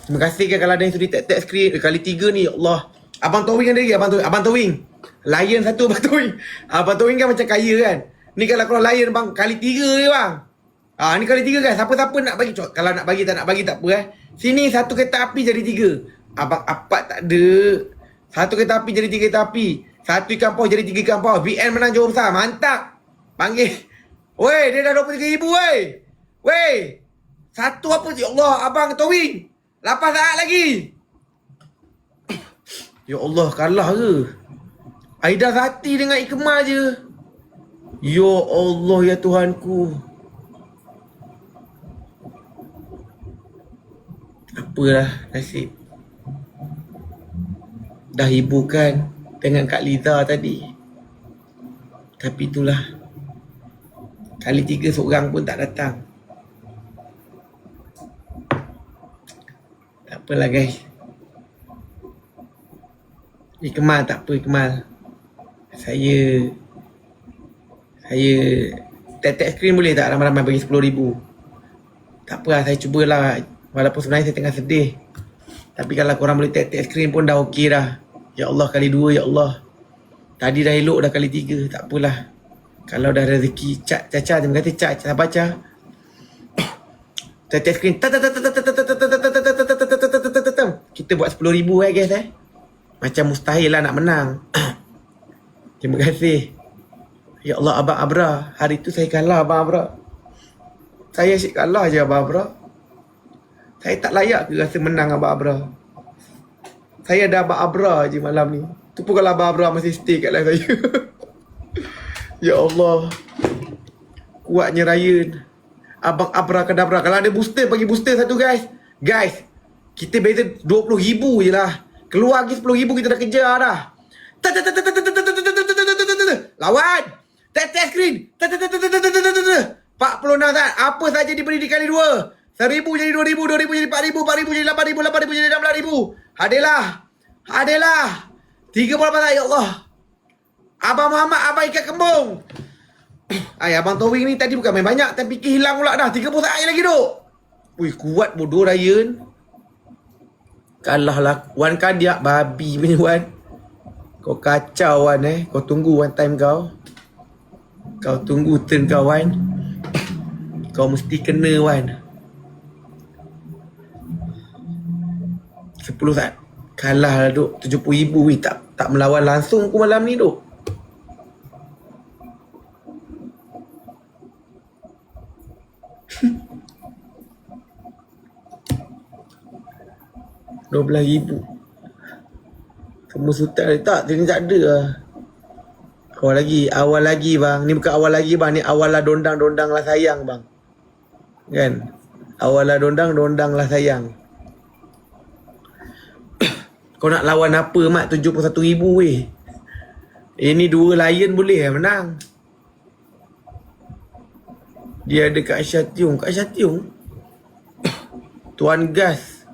Terima kasih kan kalau ada yang sudi tag screen kali 3 ni. Ya Allah. Abang Towing ada lagi Abang Towing. Lion satu Abang Towing. Abang Towing kan macam kaya kan. Ni kalau Lion bang kali 3 je bang. Ni kali 3 kan. Siapa-siapa nak bagi. Kalau nak bagi tak nak bagi tak apa Sini satu kereta api jadi 3. Abang Apat tak ada. Satu kereta api jadi 3 kereta api. Satu ikan paus jadi 3 ikan paus. VN menang jauh besar. Mantap. Panggil. Wey, dia dah 23,000 wey. Wey. Satu apa je. Ya Allah, Abang Towing. 8 saat lagi. Ya Allah, kalah ke? Aida Zati dengan Ikmal je. Ya Allah, ya Tuhanku. Apalah, nasib. Dah hiburkan dengan Kak Liza tadi. Tapi itulah. Kali 3 seorang pun tak datang. Tak apalah guys. Ikmal tak apa Ikmal. Saya tag screen boleh tak ramai-ramai bagi 10,000. Tak apalah, saya cubalah. Walaupun sebenarnya saya tengah sedih. Tapi kalau korang boleh tag screen pun dah okey dah. Ya Allah, kali 2 ya Allah. Tadi dah elok dah kali 3. Tak apalah. Kalau dah rezeki. Caca, terima kasih Caca. Sabar Caca. Tag screen. Kita buat 10,000 guys Macam mustahil lah nak menang. Terima kasih. Ya Allah, Abang Abra. Hari tu saya kalah Abang Abra. Saya asyik kalah je Abang Abra. Saya tak layak ke rasa menang Abang Abra. Saya ada Abang Abra je malam ni. Tu pun kalau Abang Abra masih stay kat live saya. Ya Allah. Kuatnya Ryan. Abang Abra Kadabra. Kalau ada booster, bagi booster satu guys. Guys, kita beza 20,000 je lah. Keluar lagi 10,000 kita dah kejar dah. Lawan. Test screen. 46 Sat. Apa saja diberi dikali 2. 1000 jadi 2000, 2000 jadi 4000, 4000 jadi 8000, 8000 jadi 16000. Hadirlah. 3 bola patah, ya Allah. Abang Muhammad, Abang ikat kembung. Abang Towing ni tadi bukan main banyak, tapi hilang pula dah. 30 saat lagi duk. Wih, kuat bodoh Ryan. Kalah lah Wan Kadiak, babi punya Wan. Kau kacau Wan Kau tunggu one time kau. Kau tunggu turn kau Wan. Kau mesti kena Wan. 10 saat. Kalah lah duk. 70,000 weh. Tak melawan langsung aku malam ni duk. RM12,000. Semua sultan tak, dia tak ada lah. Awal lagi bang. Ni bukan awal lagi bang. Ni awal lah dondang lah sayang bang. Kan? Awal lah dondang lah sayang. Kau nak lawan apa mat? 71,000 weh. Ini 2 Lion boleh menang. Dia ada Kak Syatiung. Tuan Gas.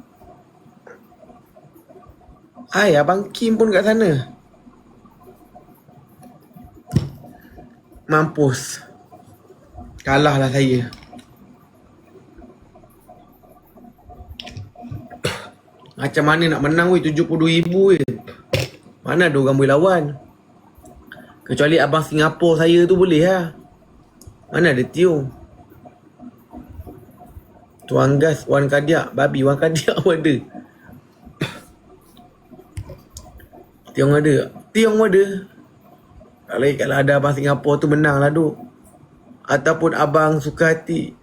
Abang Kim pun kat sana. Mampus. Kalah lah saya. Macam mana nak menang weh? 72,000 weh. Mana ada orang boleh lawan? Kecuali abang Singapura saya tu boleh lah. Mana ada Tiong. Tuan Gas, Wan Kadiak. Babi Wan Kadiak pun ada. Tiong ada. Kalau ada abang Singapura tu menang lah duk. Ataupun abang suka hati.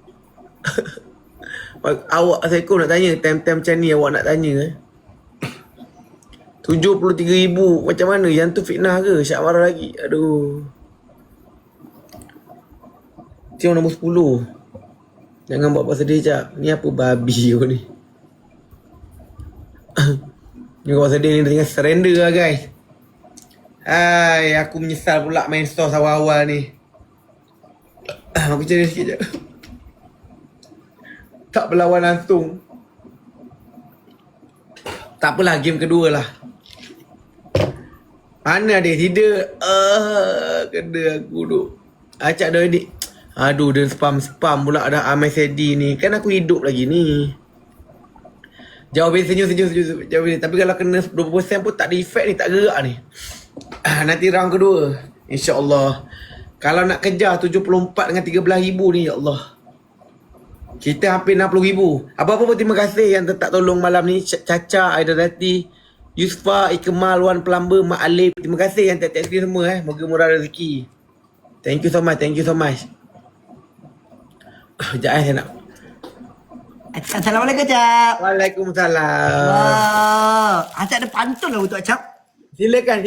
Awak Seiko nak tanya. Time-time macam ni awak nak tanya 73,000. Macam mana? Yang tu fitnah ke? Syak marah lagi. Aduh. Tiong nombor 10. Jangan buat sedih Cak. Ni apa babi kau ni? Ni kau sedih ni dah tinggal surrender lah guys. Aku menyesal pula main store awal-awal ni. Aku cari sikit je. Tak berlawan langsung. Tak apalah, game kedua lah. Mana dia tidak? Kena aku duk. Acak dah edit. Aduh, dia spam pula dah Amai Sedi ni. Kan aku hidup lagi ni. Jawab senyum. Tapi kalau kena 20% pun tak ada efek ni, tak gerak ni. Nanti round kedua, InsyaAllah. Kalau nak kejar 74 dengan 13,000 ni, ya Allah. Kita hampir 60,000. Apa-apa pun terima kasih yang tetap tolong malam ni. Caca, Aidilati, Yusfa, Ikmal, Wan Plumber, Mak Alif. Terima kasih yang tak screen semua Moga murah rezeki. Thank you so much. Sekejap saya nak. Assalamualaikum Acap. Waalaikumsalam. Acap ada pantun lah untuk Acap. Silakan.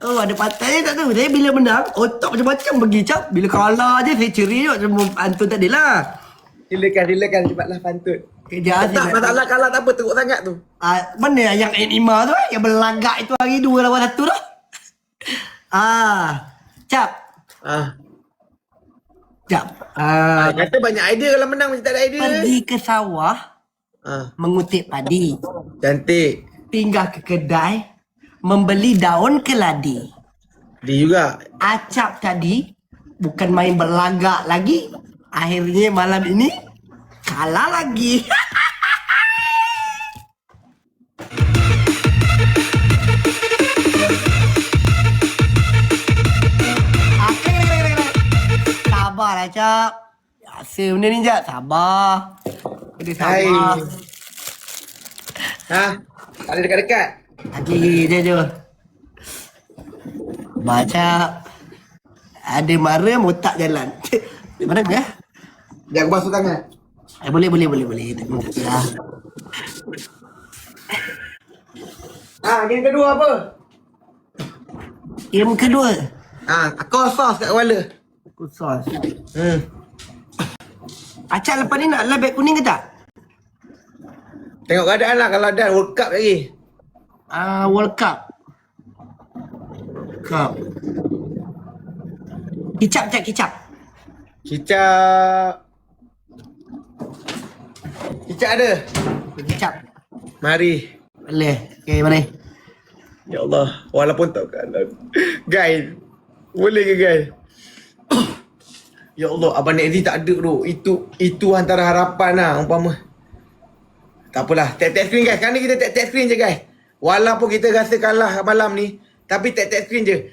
Oh, ada pantai tak tahu. Saya bila menang, otak macam-macam pergi Cap. Bila kalah je saya ceria macam pantun tadi lah. Silakan cepatlah pantun. Kejap tak masalah kalah tak apa, teruk sangat tu. Mana yang N5 tu yang berlagak itu hari 2 lawan 1 tu. Cap. Cap. Kata banyak idea kalau menang macam tak ada idea. Pergi ke sawah. Mengutip padi. Cantik. Tinggal ke kedai. Membeli daun keladi. Dia juga. Acap tadi bukan main berlagak lagi. Akhirnya malam ini kalah lagi. Sabar Acap. Biasa benda ni Jap. Sabar. Dia sabar. Tak ada dekat-dekat. Lagi je. Baca. Ada mara motak jalan. Mana ni ya? Dia aku basuh tangan. Boleh. Game kedua apa? Game kedua. Kau sos kat kepala. Sos. Acak lepas ni nak live beg kuning ke tak? Tengok keadaan lah kalau ada World Cup lagi. World Cup. Cakap. Kicap cak kicap. Kicap. Kicap ada. Kicap. Mari. Boleh. Okay, mari. Ya Allah, walaupun tak kalah. Guys, boleh ke guys? Ya Allah, Abang Nezzy tak ada tu. Itu antara harapan lah umpama. Tak apalah, tap screen guys. Sekarang ni kita tap screen je guys. Walaupun kita rasa kalah malam ni, tapi tap screen je.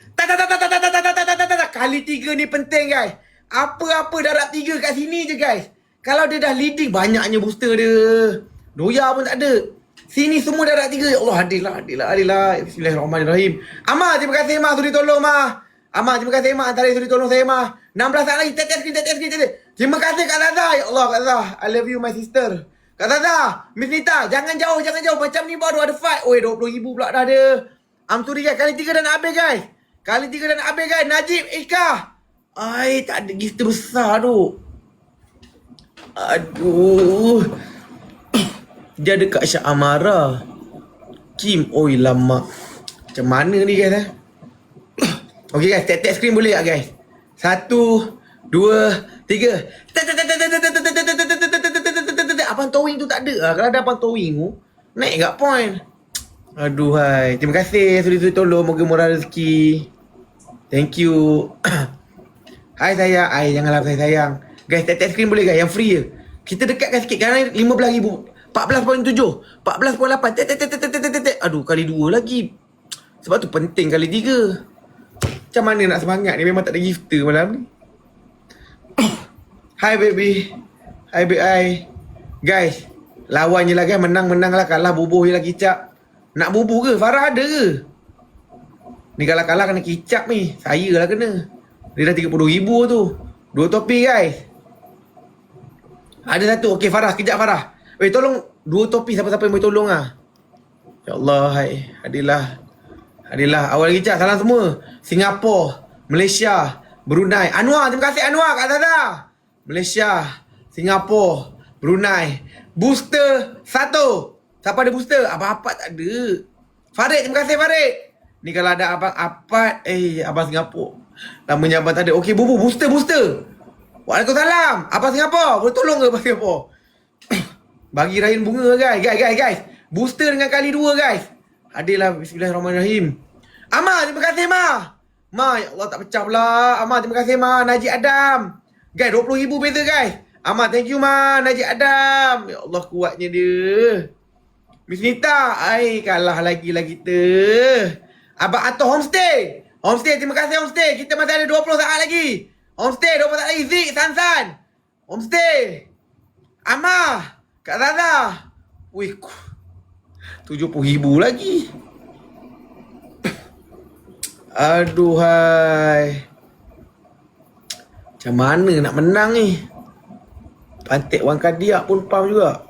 Kali 3 ni penting guys. Apa-apa darab 3 kat sini je guys. Kalau dia dah leading, banyaknya booster dia. Doya pun tak ada. Sini semua darab 3. Ya Allah, adilah. Bismillahirrahmanirrahim. Amah, terima kasih Amah sudi tolong Mah. Amah, terima kasih Amah. Antara sudi tolong saya Mah. 16 saat lagi. Tap screen. Terima kasih Kak Zaza. Ya Allah Kak Zaza. I love you my sister. Kak Zaza, Miss Nita, jangan jauh. Macam ni baru ada fight. Oi, 20,000 pula dah ada. Amturi guys, kali 3 dah nak habis guys. Najib, Ika. Ai, tak ada gift besar tu. Aduh. Dia ada Kak Syah Amara. Kim, oi lama. Macam mana ni guys Okay guys, tap screen boleh tak guys? 1, 2, 3. Abang towing tu tak ada. Kalau ada abang towing tu, naik kat point. Aduh hai. Terima kasih sudi tolong. Moga murah rezeki. Thank you. Hai sayang. Janganlah saya sayang. Guys, tap screen boleh guys? Yang free je. Kita dekatkan sikit. Kerana 15,000. 14.7, 14.8. Aduh, kali 2 lagi. Sebab tu penting kali 3. Macam mana nak semangat ni? Memang tak ada gifter malam ni. Hi baby. Guys, lawan je lah guys. Menang lah. Kalah bubuh je lah kicap. Nak bubuh ke? Farah ada ke? Ni kalau kalah kena kicap ni. Saya lah kena. Dia dah 30,000 tu. 2 topi guys. Ada satu. Okay Farah, kejap Farah. Weh, tolong 2 topi siapa-siapa yang boleh tolong lah. Ya Allah, hai. Adilah. Awal lagi cak, salam semua. Singapura, Malaysia, Brunei. Anwar, terima kasih Anwar Kak Zaza. Malaysia, Singapura, Brunei. Booster 1. Siapa ada booster? Abang Apat tak ada. Farid, terima kasih Farid. Ni kalau ada Abang Apat, Abang Singapura. Namanya Abang tak ada. Okey, Bubu, booster. Waalaikumsalam. Abang Singapura, boleh tolong ke Abang Singapura? Bagi Ryan bunga guys. Booster dengan kali 2 guys. Adilah, bismillahirrahmanirrahim. Amah, terima kasih Ma. Ya Allah, tak pecah pula. Amah, terima kasih Ma. Najib Adam. Guys, 20,000 beza guys. Amah, thank you Ma. Najib Adam. Ya Allah, kuatnya dia. Miss Nita. Kalah lagi lah kita. Abang Ato Homestay, terima kasih Homestay. Kita masih ada 20 saat lagi. Homestay, 20 saat lagi. Zik, Sansan. Homestay. Amah. Kak Zaza. Wih, 70,000 lagi. Aduhai. Macam mana nak menang ni? Pantik Wan Kadiak pun pam juga.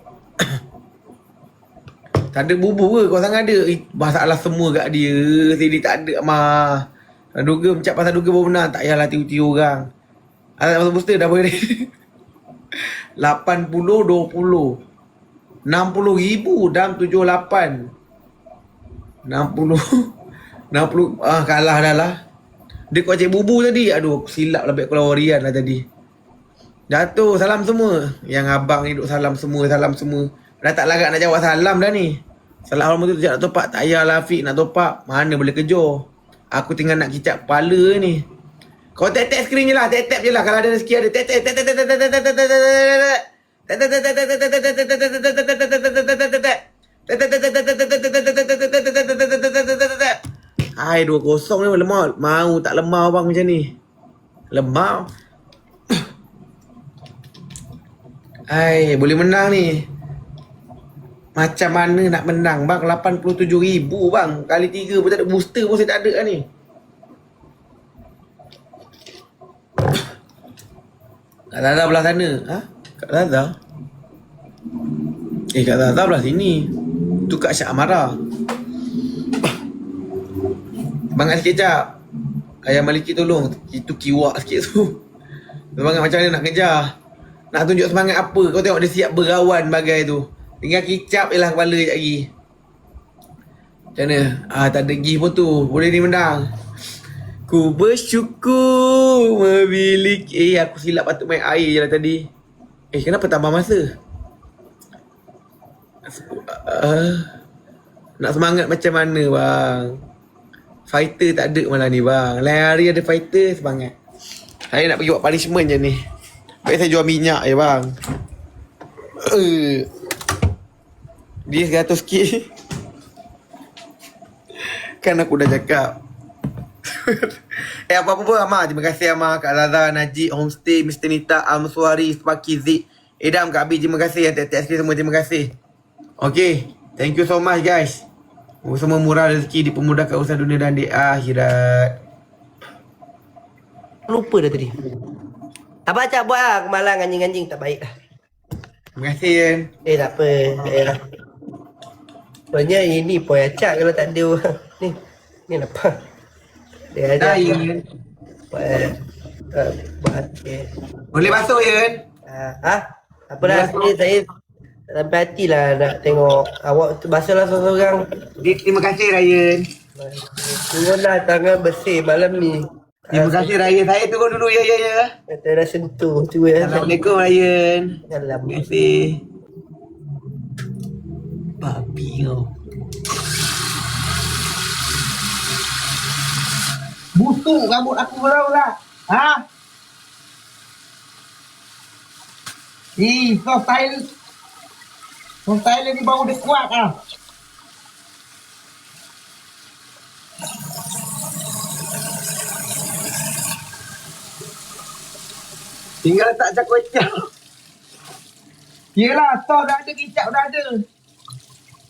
Tak ada bubu ke? Kau sangat ada. Masalah semua kat dia. Jadi tak ada mah. Duga macam pasal duga baru menang. Tak payahlah tiu-tiu orang. Pasal booster dah boleh. 80-20 60,000 dalam 78 60 kalah dah lah. Dia kuat cik bubu tadi. Aduh, silap lah baik keluar Rian lah tadi. Dato' salam semua. Yang abang ni duk salam semua. Dah tak larat nak jawab salam dah ni. Salah hormat tu sekejap nak topak. Tak payahlah Afiq nak topak. Mana boleh kejar. Aku tinggal nak kicap kepala ni. Kau tap screen je lah. Tap je lah. Kalau ada rezeki ada. Tap. Hai 2-0 ni lemah. Mau tak lemah bang macam ni. Lemah. Hai boleh menang ni. Macam mana nak menang bang? 87,000 bang. Kali 3 pun tak ada. Booster pun saya tak ada ni. Kak Zaza belah sana. Kak Zaza? Kak Zaza belah sini. Tu Kak Syah Amara. Bangat sikit jap. Ayah Maliki tolong. Itu kiwak sikit tu. Semangat macam mana nak kejar. Nak tunjuk semangat apa. Kau tengok dia siap berawan bagai tu. Tinggal kicap je lah kepala sekejap lagi. Macam mana? Tak ada gift pun tu. Boleh ni menang. Ku bersyukur memiliki. Aku silap patut main air je lah tadi. Kenapa tambah masa? Nak semangat macam mana bang? Fighter tak ada malah ni bang. Lain hari ada fighter semangat. Saya nak pergi buat punishment je ni. Baik saya jual minyak je bang. Dia 100k. Kan aku dah cakap. Apa-apa pun Amar. Terima kasih Amar, Kak Zaza, Najib, Homestay, Mr. Nita, Al-Muswari, Sparky, Zik, Edam, Kak Abi. Terima kasih yang tiap-tiap sekali semua. Terima kasih. Okay. Thank you so much guys. Semua murah rezeki dipermudahkan urusan dunia dan di akhirat. Lupa dah tadi. Abang Acap buat lah. Kemalang anjing-anjing tak baik lah. Terima kasih Yan. Tak apa. Sebenarnya ini Poy Acap kalau tak ada orang. Ni apa? Dia ada. Yan. Buat. Boleh masuk Yan. Apa dah ni saya tak sampai hati lah nak tengok awak tu basuhlah seorang-seorang. Terima kasih Ryan. Turunlah tangan bersih malam ni. Terima kasih Ryan. Saya turun dulu ya. Kata dah sentuh tu ya. Assalamualaikum Ryan. Salam. Terima kasih. Babi kau. Busuk rambut aku berau lah. So style ni baru dia kuat Tinggal letak cak kocak. Yelah, sos dah ada, kicap dah ada.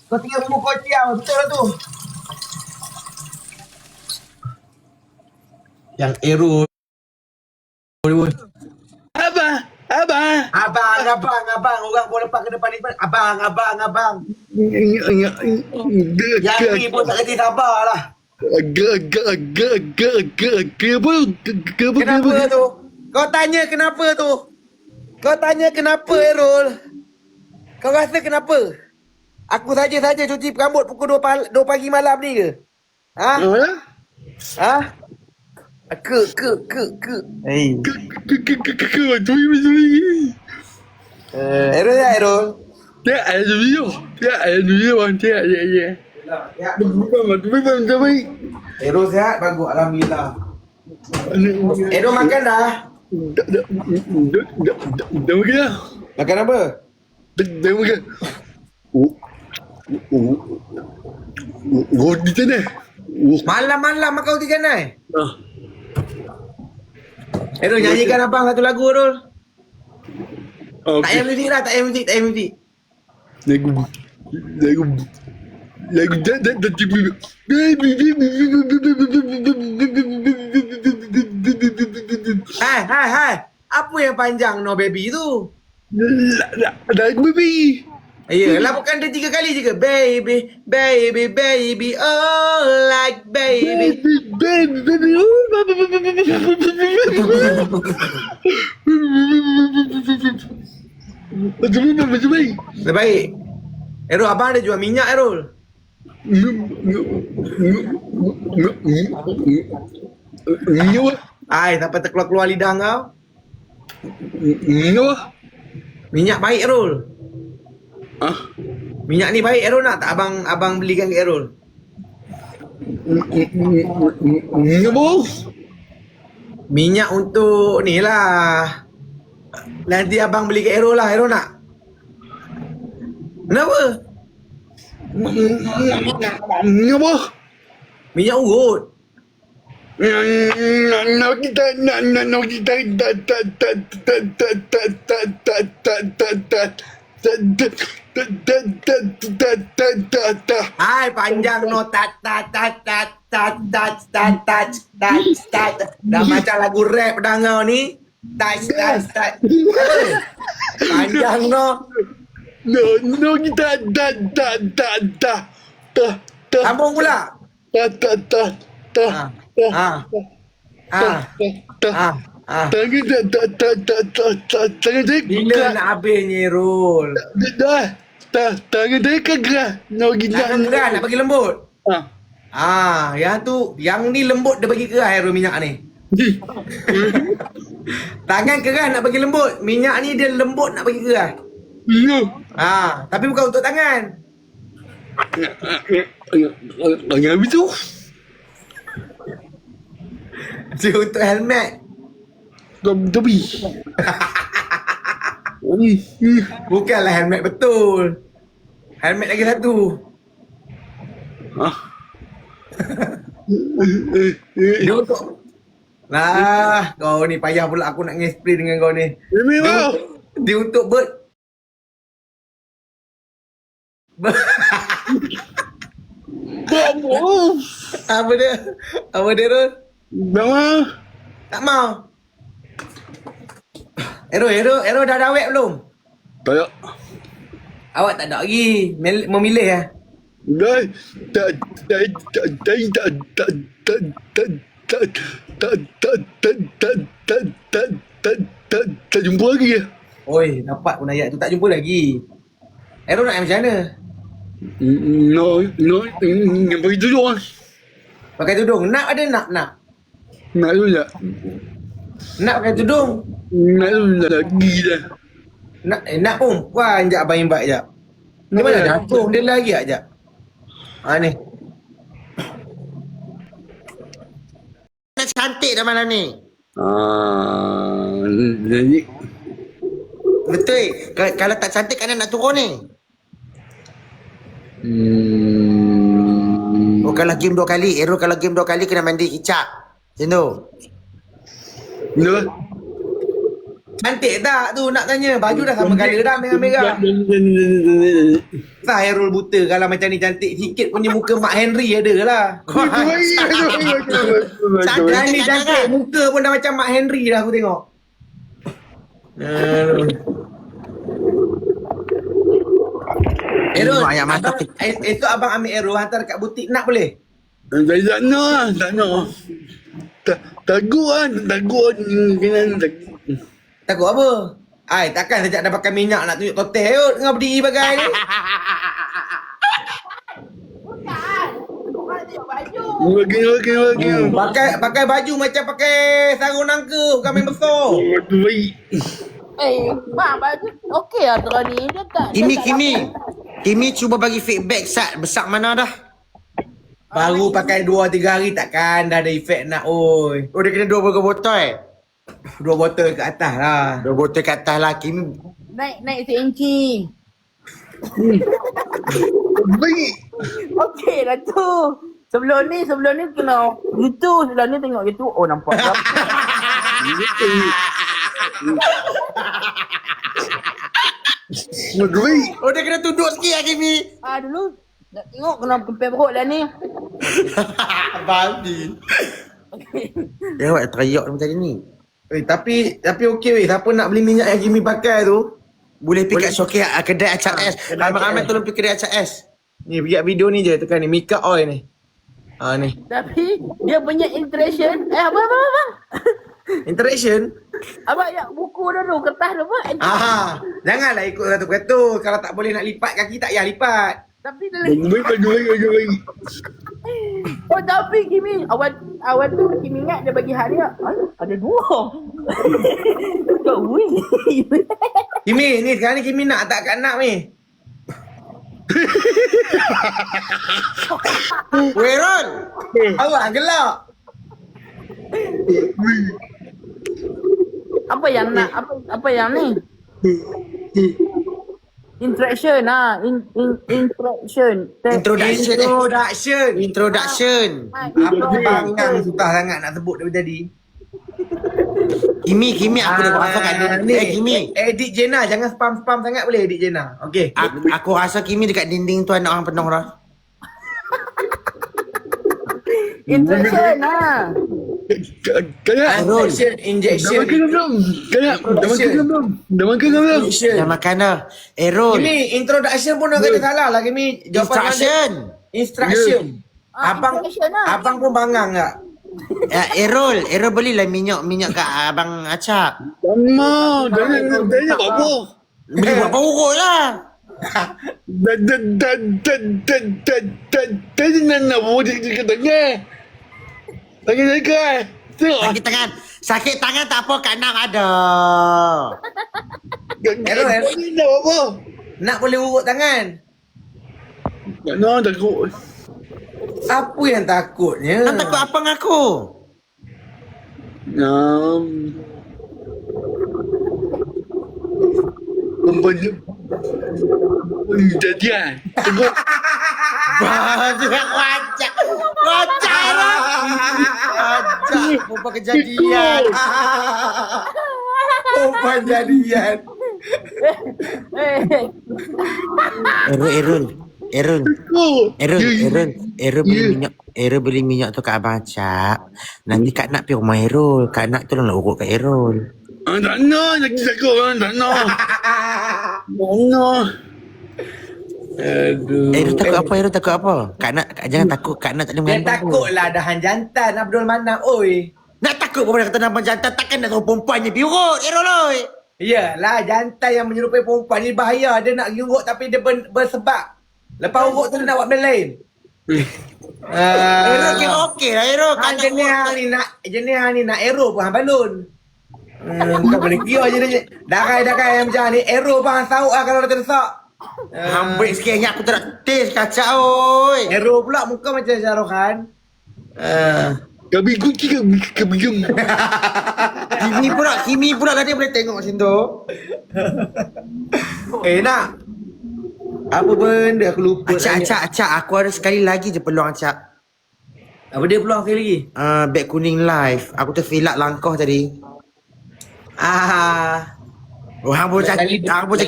Kau tinggal bumbu kocak, betul lah tu. Yang Aero. Abang. Orang boleh lepas ke depan ni. Abang. Yang ni pun tak kerti sabar lah. Kenapa tu? Kau tanya kenapa Errol? Kau rasa kenapa? Aku saja cuci rambut pukul 2 pagi malam ni ke? Ke. Errol ya Errol. Errol sihat, bagus, alhamdulillah. Errol makan dah. Dah makan dah. Makan apa? Dah makan. Roti canai. Malam-malam makan roti canai. Errol nyanyikan abang satu lagu Errol. Tak payah muzik lah, tak payah muzik. Lagu Hai. Apa yang panjang no baby tu? Lagu baby. Yelah, bukan dia 3 kali je ke? Baby, oh like baby. Macam baik. Baik. Errol, abang ada jual minyak Errol. Ai, sampai terkeluar-keluar lidah kau. Minyak baik Errol. Minyak ni baik Errol, nak tak abang belikan ke Errol? Minyak untuk ni lah. Nanti abang beli ke Errol lah. Errol nak? Kenapa? Minyak urut. Hai, panjang no tat. Dah macam lagu rap dah kau ni. Tat. Panjang no. Sambung pula. Bila nak habisnya Rul? Tangan dia kan gerak. Nak gerak, nak bagi lembut. Yang ni lembut dia bagi keras Hairul minyak ni. Tangan keras nak bagi lembut. Minyak ni dia lembut nak bagi keras. Tapi bukan untuk tangan. Tangan habis tu. Dia untuk helmet. Tapi. Bukanlah helmet betul. Helmet lagi satu. Dia untuk kau ni payah pula aku nak nge-spray dengan kau ni. Dia untuk bird. Apa dia? Apa dia Rul? Tak mau. Ero dah ada awet belum? Tak ada. Awak tak ada lagi. Memilih lah. Tak jumpa lagi ya. Oi, dapat pun ayat tu tak jumpa lagi. Ero nak macam mana? No, yang bagi tudung lah. Pakai tudung. Nak ada nak? Nak tu tak? Nak pakai tudung? Nak tu lagi dah. Nak perempuan je abang invite jap. Dia mana jatuh dia lagi jap. Ni. Nak cantik dah malam ni. Jadi. Betul. Kalau tak cantik kan nak turun ni. Oh, kalau game 2 kali. Errol kalau game 2 kali kena mandi kicap. Macam tu. No. Cantik tak tu nak tanya. Baju dah sama colour dah merah-merah. Tak Hairul buta kalau macam ni cantik. Sikit punya muka Mak Henry ada lah. Cantik ni cantik. Muka pun dah macam Mak Henry dah aku tengok. Errol, esok abang ambil Errol hantar kat butik nak boleh? Tak nak. Takut lah. Takut apa? Takkan sejak dah pakai minyak nak tunjuk totel kot tengah berdiri bagai ni. Bagi. Pakai baju macam pakai sarung nangka bukan main besar. Baik. Mak baju okey lah tu ni. Dia tak. Kimi cuba bagi feedback besar mana dah. Baru pakai 2-3 hari takkan dah ada efek nak oi. Oh, dia kena 2 botol. 2 botol ke atas lah. 2 botol kat atas lah. Kimi Naik seinci. Baik. Okey lah tu. Sebelum ni kena gitu. Sebelum ni tengok gitu. Oh nampak. Baik. Oh, dia kena tunduk sikit lah Kimi. Dulu nak tengok kena kempel perut lah ni. Babi. Dia buat teriak macam ni. Tapi okey weh. Siapa nak beli minyak yang Kimi pakai tu? Boleh pergi kat Shokey kedai Acap S. Ramai-ramai tolong pergi kedai Acap S. Ni pergi kat video ni je. Tekan ni. Mika oil ni. Ni. Tapi dia punya interaction. Abang. Interaction? Abang ya buku dulu, kertas dulu. Janganlah ikut satu kata. Kalau tak boleh nak lipat kaki tak payah lipat. Tapi Baik. Oh tapi Kimi awal tu Kimi ingat dia bagi hadiah. Ada 2. Kau weh. Kimi ni sekarang ni Kimi nak tak kat nak ni? Weron. Awak gelak. Apa yang nak? Apa yang ni? Interaction interaction. Introduction. Abang susah sangat nak sebut dari tadi. Kimi aku dah rasa kat dia. Kimi. Edit Jenna, jangan spam sangat boleh edit Jenna. Okey. Aku rasa Kimi dekat dinding tu anak orang penuh dah. Interaction Injection. Dah makan belum? Dah makan dah. Errol. Kimi, introduction pun nak kata salah lah Kimi. Instruction. Abang pun bangang tak? Errol belilah minyak kat abang Acap. Jangan apa. Beli buat pokok lah. Tadi nak bodek je tangan. Tangan saya. Tengok. Sakit tangan. Sakit tangan tak apa, Kak Nam ada. Nak apa? Nak boleh urut tangan. Nak takut. Apa yang takutnya? Nam takut apa dengan aku? Jadian. Tengok. Banyak wajah. Wajah lah. Wajah. Perempuan kejadian. Perempuan jadian. Errol beli minyak tu kat Abang Acap. Nanti Kak Nak pergi rumah Errol. Kak Nak tolonglah urut kat Errol. Tak nak. Lagi takut orang. Tak nak. Tak nak. Aduh. Errol takut apa? Kak Nak, jangan takut. Kak Nak tak boleh Dia mengandung. takutlah dahan jantan Abdul Manap, oi. Nak takut pun kata nama jantan. Takkan nak tahu perempuannya pergi urut, Errol oi. Iyalah, jantan yang menyerupai perempuan ni bahaya. Dia nak pergi urut tapi dia bersebab. Lepas urut tu dia nak buat benda lain. Errol kira okey lah, Errol. Kak Nak Jenis hang ni nak arrow pun hang balun. Tak boleh kira je dia. Dakai macam ni. Arrow pun hang sauk lah kalau dah terdesak. Hambrik sikit ingat aku tak nak taste kacak oi. Arrow pula muka macam Shah Rukh Khan. Kami kuki ke bium. Kimi pula lah dia boleh tengok macam tu. Nak. Apa benda aku lupa. Acak, aku ada sekali lagi je peluang Acak. Apa dia peluang sekali lagi? Beg kuning live. Aku tersilap langkah tadi. Hang boleh cakap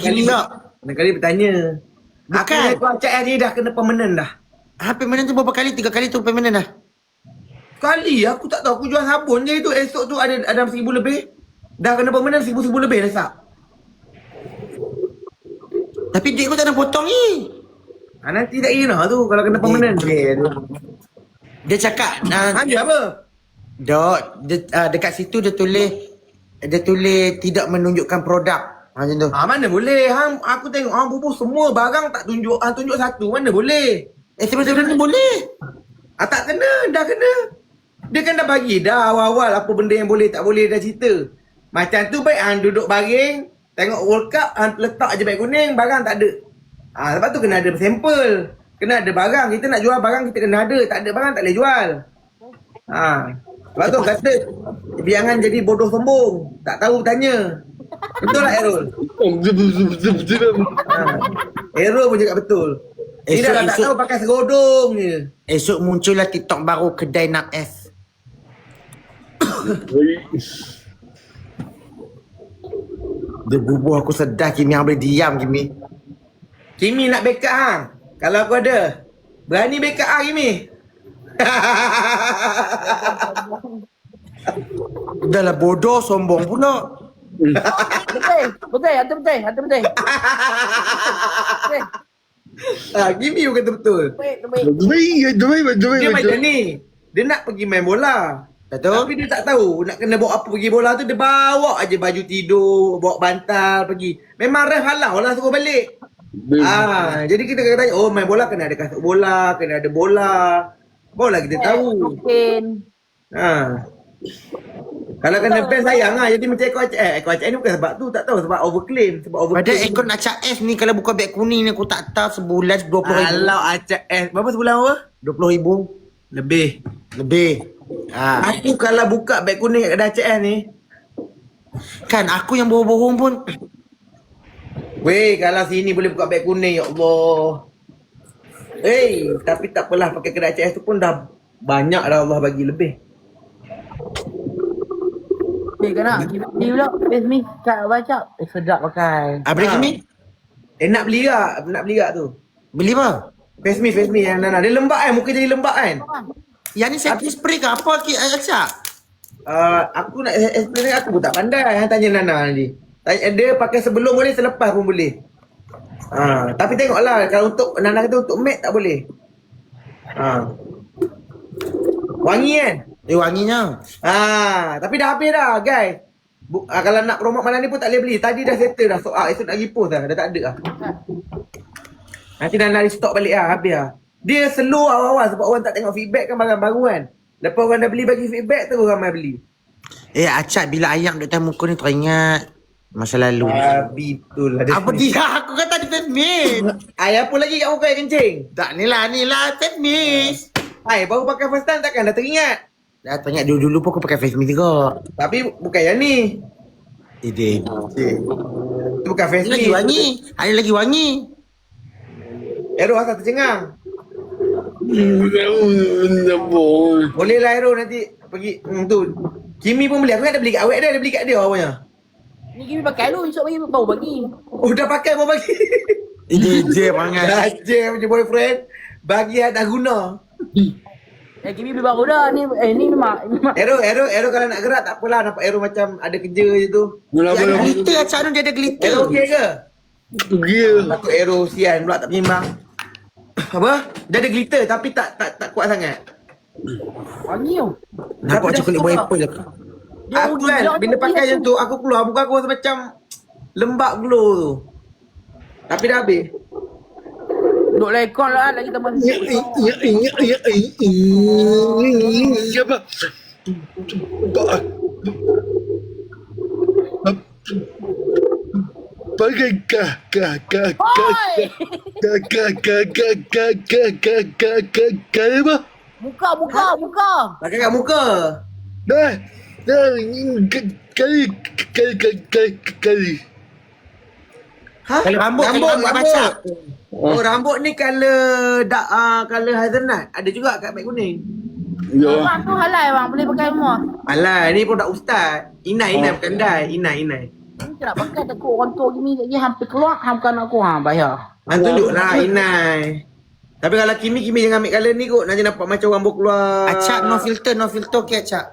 Kimi tak? Nak kali bertanya. Bukan. Aku Acak ni dah kena permanent dah. Permanent tu berapa kali? 3 kali tu permanent dah. Sekali aku tak tahu. Aku jual sabun je tu. Esok tu ada 1,000 lebih. Dah kena permanent 1,000 lebih dah sap. Tapi duit aku tak nak potong ni. Nanti tak kira tu kalau kena permanent. Dia cakap Dia apa? dekat situ dia tulis tidak menunjukkan produk. Macam tu. Mana boleh? Aku tengok hang bubuh semua barang tak tunjuk. Hang tunjuk satu. Mana boleh? Sebenarnya boleh. Tak kena. Dah kena. Dia kan dah bagi dah awal-awal apa benda yang boleh tak boleh dah cerita. Macam tu baik hang duduk baring. Tengok World Cup, letak je beg kuning, barang tak ada. Lepas tu kena ada sampel. Kena ada barang. Kita nak jual barang, kita kena ada. Tak ada barang, tak boleh jual. Lepas tu kata, biangan jadi bodoh sombong. Tak tahu tanya. Betul tak Errol? Errol pun cakap betul. Dia dah tak tahu pakai segodong je. Esok muncullah TikTok baru kedai Nak S. Dia bubuh aku sedar Kimi hang boleh diam Kimi. Kimi nak backup hang. Kalau aku ada. Berani backup hang Kimi. Dah lah bodoh sombong pula. Betul. Kimi pun kata betul. Dia macam ni. Dia nak pergi main bola. Betul? Tapi dia tak tahu nak kena bawa apa pergi bola tu. Dia bawa aje baju tidur, bawa bantal pergi. Memang ref halau lah suruh balik. Jadi kita kena tanya, main bola kena ada kasut bola, kena ada bola. Barulah kita tahu. Kalau kena ban sayang lah. Jadi macam Eko Acak ni bukan sebab tu. Tak tahu sebab overclaim. Padahal Eko Acak S ni kalau buka beg kuning ni aku tak tahu sebulan 20,000. Kalau Acak S. Berapa sebulan apa? 20,000. Lebih. Aku kalau buka beg kuning kat kedai Acak S ni. Kan aku yang bohong-bohong pun. Weh, kalau sini boleh buka beg kuning, ya Allah. Tapi tak apalah, pakai kedai Acak S tu pun dah banyak dah Allah bagi lebih. Nak beli pula face me kat Abacap. Sedap pakai. Beli Kimi? Nak beli tak tu? Beli apa? Face me yang Nana. Dia lembab kan, muka jadi lembab kan. Yang ni setting spray ke apa Acak? Aku nak explain, aku pun tak pandai. Yang tanya Nana nanti. Dia pakai sebelum boleh, selepas pun boleh. Tapi tengoklah, kalau untuk Nana kata untuk matte tak boleh. Wangi kan? Wanginya. Tapi dah habis dah guys. Kalau nak promote malam ni pun tak boleh beli. Tadi dah settle dah. Esok nak pergi post dah. Dah tak ada lah. Nanti dah nak restock balik lah, habis lah. Dia slow awal-awal sebab orang tak tengok feedback kan barang baru kan. Lepas orang dah beli bagi feedback terus ramai beli. Acap bila ayam duduk dalam muka ni teringat masa lalu. Betul lah. Apa dia? Aku kata di face mist. Ay, apa lagi kat muka yang kencing? Tak ni lah face mist. Ay, baru pakai first time takkan dah teringat. Dah teringat dulu-dulu pun aku pakai face mist juga. Tapi bukan yang ni. Itu bukan face lagi mist. wangi. Ada lagi wangi. Aero asal tercengang. Benda boy. Boleh lah Aero nanti pergi tu. Kimi pun beli. Aku kan dah beli kat awet dia. Dia beli kat dia awalnya. Ni Kimi pakai dulu, esok bagi baru bagi. Oh dah pakai baru bagi. Ini je pangai. Dah je punya boyfriend. Bagi dah guna. Kimi beli baru dah. Ni memang Aero kalau nak gerak tak apalah. Nampak Aero macam ada kerja je tu. Dia ada glitter Acap tu, dia ada glitter. Aero okey ke? Gila. Takut Aero sian pula tak penyembang. Apa? Dia ada glitter tapi tak kuat sangat. wangi tu. Nampak macam kulit buah apple aku. Aku kan bila pakai macam tu aku keluar muka aku rasa macam lembab glow tu. Tapi dah habis. Duk lekon lah lagi teman. Siapa? Pakai apa? Muka. Pakai kat muka. Dah, kali. Ha? Kalau rambut macam. Oh rambut ni color color hazelnut. Ada juga kat beg kuning. Ya. Bang tu halal bang, boleh pakai semua. Alah ni produk ustaz. Inai bukan dai. Inai. Ni tak nak pakai takut orang tua Kimi lagi hampir keluar, hamkan aku bayar. Tunjuklah Inai. Tapi kalau Kimi jangan ambil color ni kot. Nanti nampak macam rambut keluar. Acap no filter okey Acap.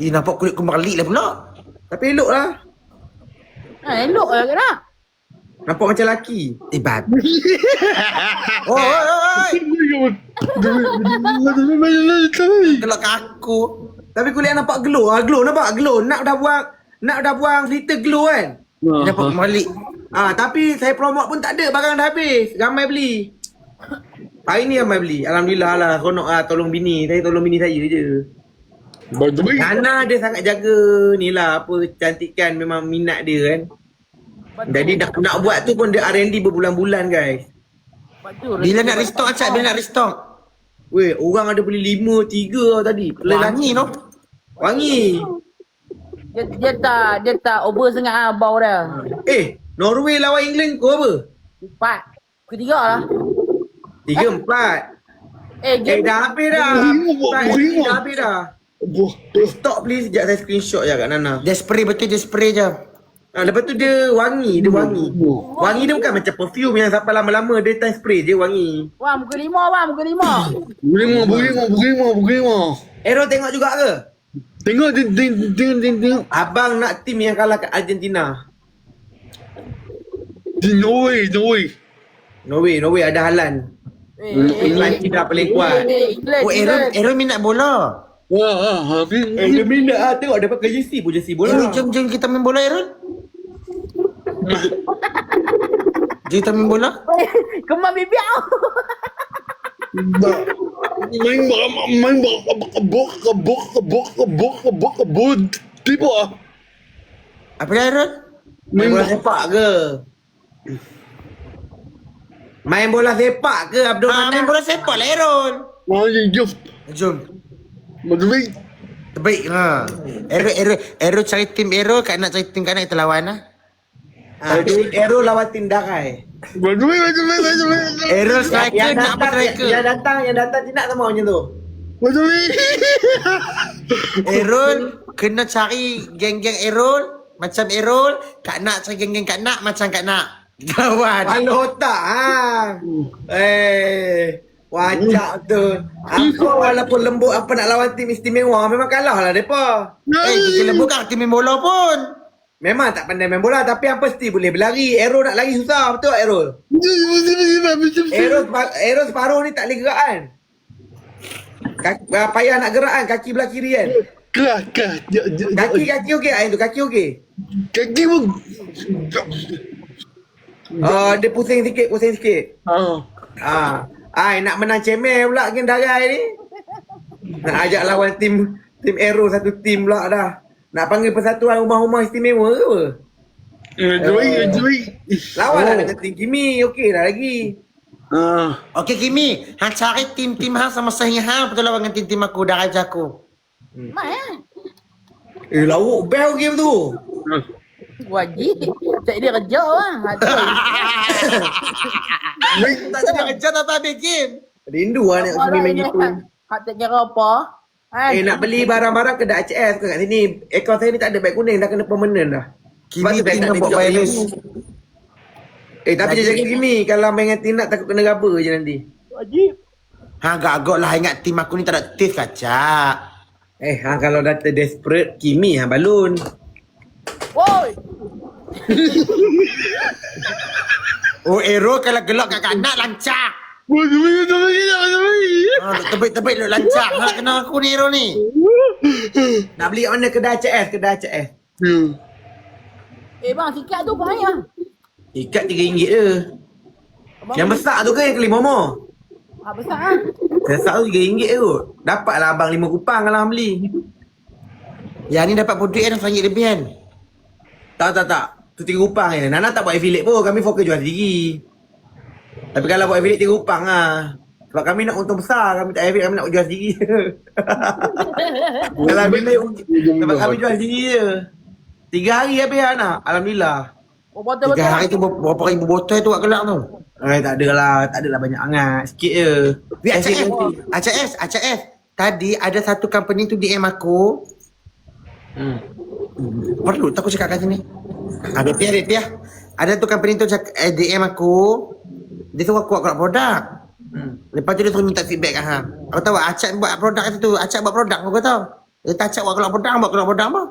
Nampak kulit kembali lah pula. Tapi elok lah. Elok lah kena. Nampak macam lelaki. Babi. Oi. Kelak aku. Tapi kulit nampak glow. Glow nampak glow. Nak dah buang filter glow kan. Nampak kembali. Tapi saya promote pun tak ada. Barang dah habis. Ramai beli. Hari ni ramai beli. Alhamdulillah lah. Konok lah tolong bini. Saya tolong bini saya je. Nana dia sangat jaga ni lah. Apa cantikan memang minat dia kan. Jadi nak buat tu pun dia R&D berbulan-bulan guys. Bila nak restock Acap? Bila nak restock? Weh, orang ada beli 5, 3 tadi. Wangi no? Wangi. Dia tak over sangat bau dia. Norway lawan England kau apa? 4. Ketiga lah. 3-4. Dah habis dah. Dah habis dah. Stop please. Sekejap saya screenshot je kat Nana. Dia spray betul, dia spray je. Lepas tu dia wangi. Wangi dia bukan macam perfume yang sampai lama-lama. Dia time spray je wangi. Wah, muka 5 bang, muka 5. Bukima. Aero tengok juga ke? Tengok. Abang nak tim yang kalah kat Argentina. Norway ada Haaland. England dah paling kuat. Aaron minat bola. Dia minat lah. Tengok dia pakai jersey bola. Jom kita main bola Aaron. Jom kita main bola. Kemar bibiau. Main tiba. Apa dia Aaron? Main bola sepak ke? Main bola sepak ke Abdul Manan? Main bola sepak lah Aaron. Jom. Terbaik ha. Aaron cari tim Aaron, Kak Nak cari tim Kak Nak, kita lawan lah. Aero lawan tim Darai. Aaron striker, Nak apa striker? Yang datang tidak sama macam tu. Aaron kena cari geng-geng Aaron macam Aaron, Kak Nak cari geng-geng Kak Nak macam Kak Nak. Kawan. Kalau otak wajak tu. Aku walaupun lembut apa nak lawan tim istimewa memang kalah lah mereka. Kita lembut kan tim main bola pun. Memang tak pandai main bola tapi yang pasti boleh berlari. Aero nak lari susah, betul tak Aero? Aero separuh ni tak boleh gerak kan? Payah nak gerak kan kaki belah kiri kan? Kaki okey kan tu, kaki okey. Kaki pun Dia pusing sikit. Nak menang cemel pula game darai ni. Nak ajak lawan tim Aero satu tim pula dah. Nak panggil persatuan rumah-rumah istimewa ke apa? Lawan lah dengan tim Kimi, okey dah lagi. Okey Kimi, hang cari tim-tim hang sama saing hang betul lawan dengan tim-tim aku darai aku. Lawak bel game tu. Wajib. Cak dia kerja lah. Tak jadi kerja tak habis game. Rindu lah nak Kimi main gitu. Hak tak kira apa. Nak beli barang-barang kedai HF ke kat sini. Akaun saya ni tak ada beg kuning, dah kena permanent dah. Sebab Kimi tu tengah tak buat tunjuk virus. Kimi. Tapi dia jaga Kimi. Kalau main dengan Tindak takut kena raba je nanti. Wajib. Hang agak-agak lah ingat tim aku ni tak ada taste kacak. Kalau dah desperate Kimi balun. Woi. Aero kalau gelak kat kanak lancak. Tebik-tebik lu lancak. Hang kena aku ni Aero ni. Nak beli kat mana kedai HF? Bang, sikat tu bahaya. Ikat RM3 je. Yang besar tu ke yang kelima? Besar Besar tu RM3 je kot. Dapatlah abang 5 kupang kalau abang beli. Yang ni dapat produk yang RM1 lebih kan? Tak. Tu 3 kupang je. Nana tak buat affiliate pun. Kami fokus jual sendiri. Tapi kalau buat affiliate 3 kupang lah. Sebab kami nak untung besar. Kami tak affiliate, kami nak jual sendiri. Kalau affiliate, sebab kami jual sendiri je. 3 hari habis anak. Alhamdulillah. 3 hari tu berapa ribu botol tu kat gelak tu? Tak adalah banyak sangat. Sikit je. ACS. Tadi ada satu company tu DM aku. Perlu tak aku cakap kat sini? Repiah. Ada tu company tu DM aku. Dia suruh aku buat produk. Lepas tu dia suruh minta feedback kat hang. Aku tahu Acak buat produk tu. Acak buat produk aku tahu. Dia tak Acak buat produk apa?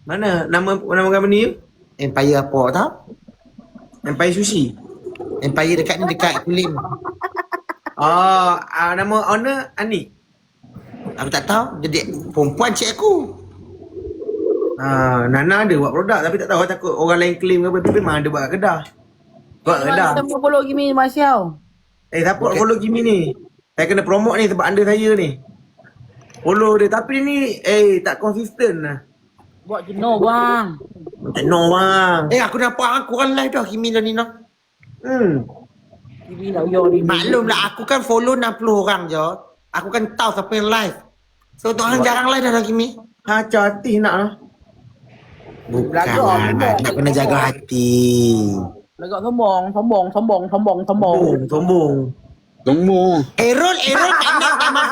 Mana? Nama company tu? Empire apa tau? Empire Sushi. Empire dekat ni dekat Kulim. Nama owner Anik. Aku tak tahu. Jadi perempuan cik aku. Nana ada buat produk tapi tak tahu takut orang lain claim ke apa. Tapi memang ada buat kedah. Buat kedah. Siapa follow Kimi Marsial? Siapa nak follow Kimi ni? Saya kena promote ni sebab under saya ni. Follow dia tapi dia ni tak konsisten lah. Buat jenuh bang. No bang. Aku nampak hang kurang live dah Kimi dan Nina. Kimi lah yo ni. Maklum lah aku kan follow 60 orang je. Aku kan tahu siapa yang live. So tu hang jarang live dah Kimi. Hati nak lah. Bukan lah. Nak kena jaga hati. Lagak sombong. Errol tak nak sama.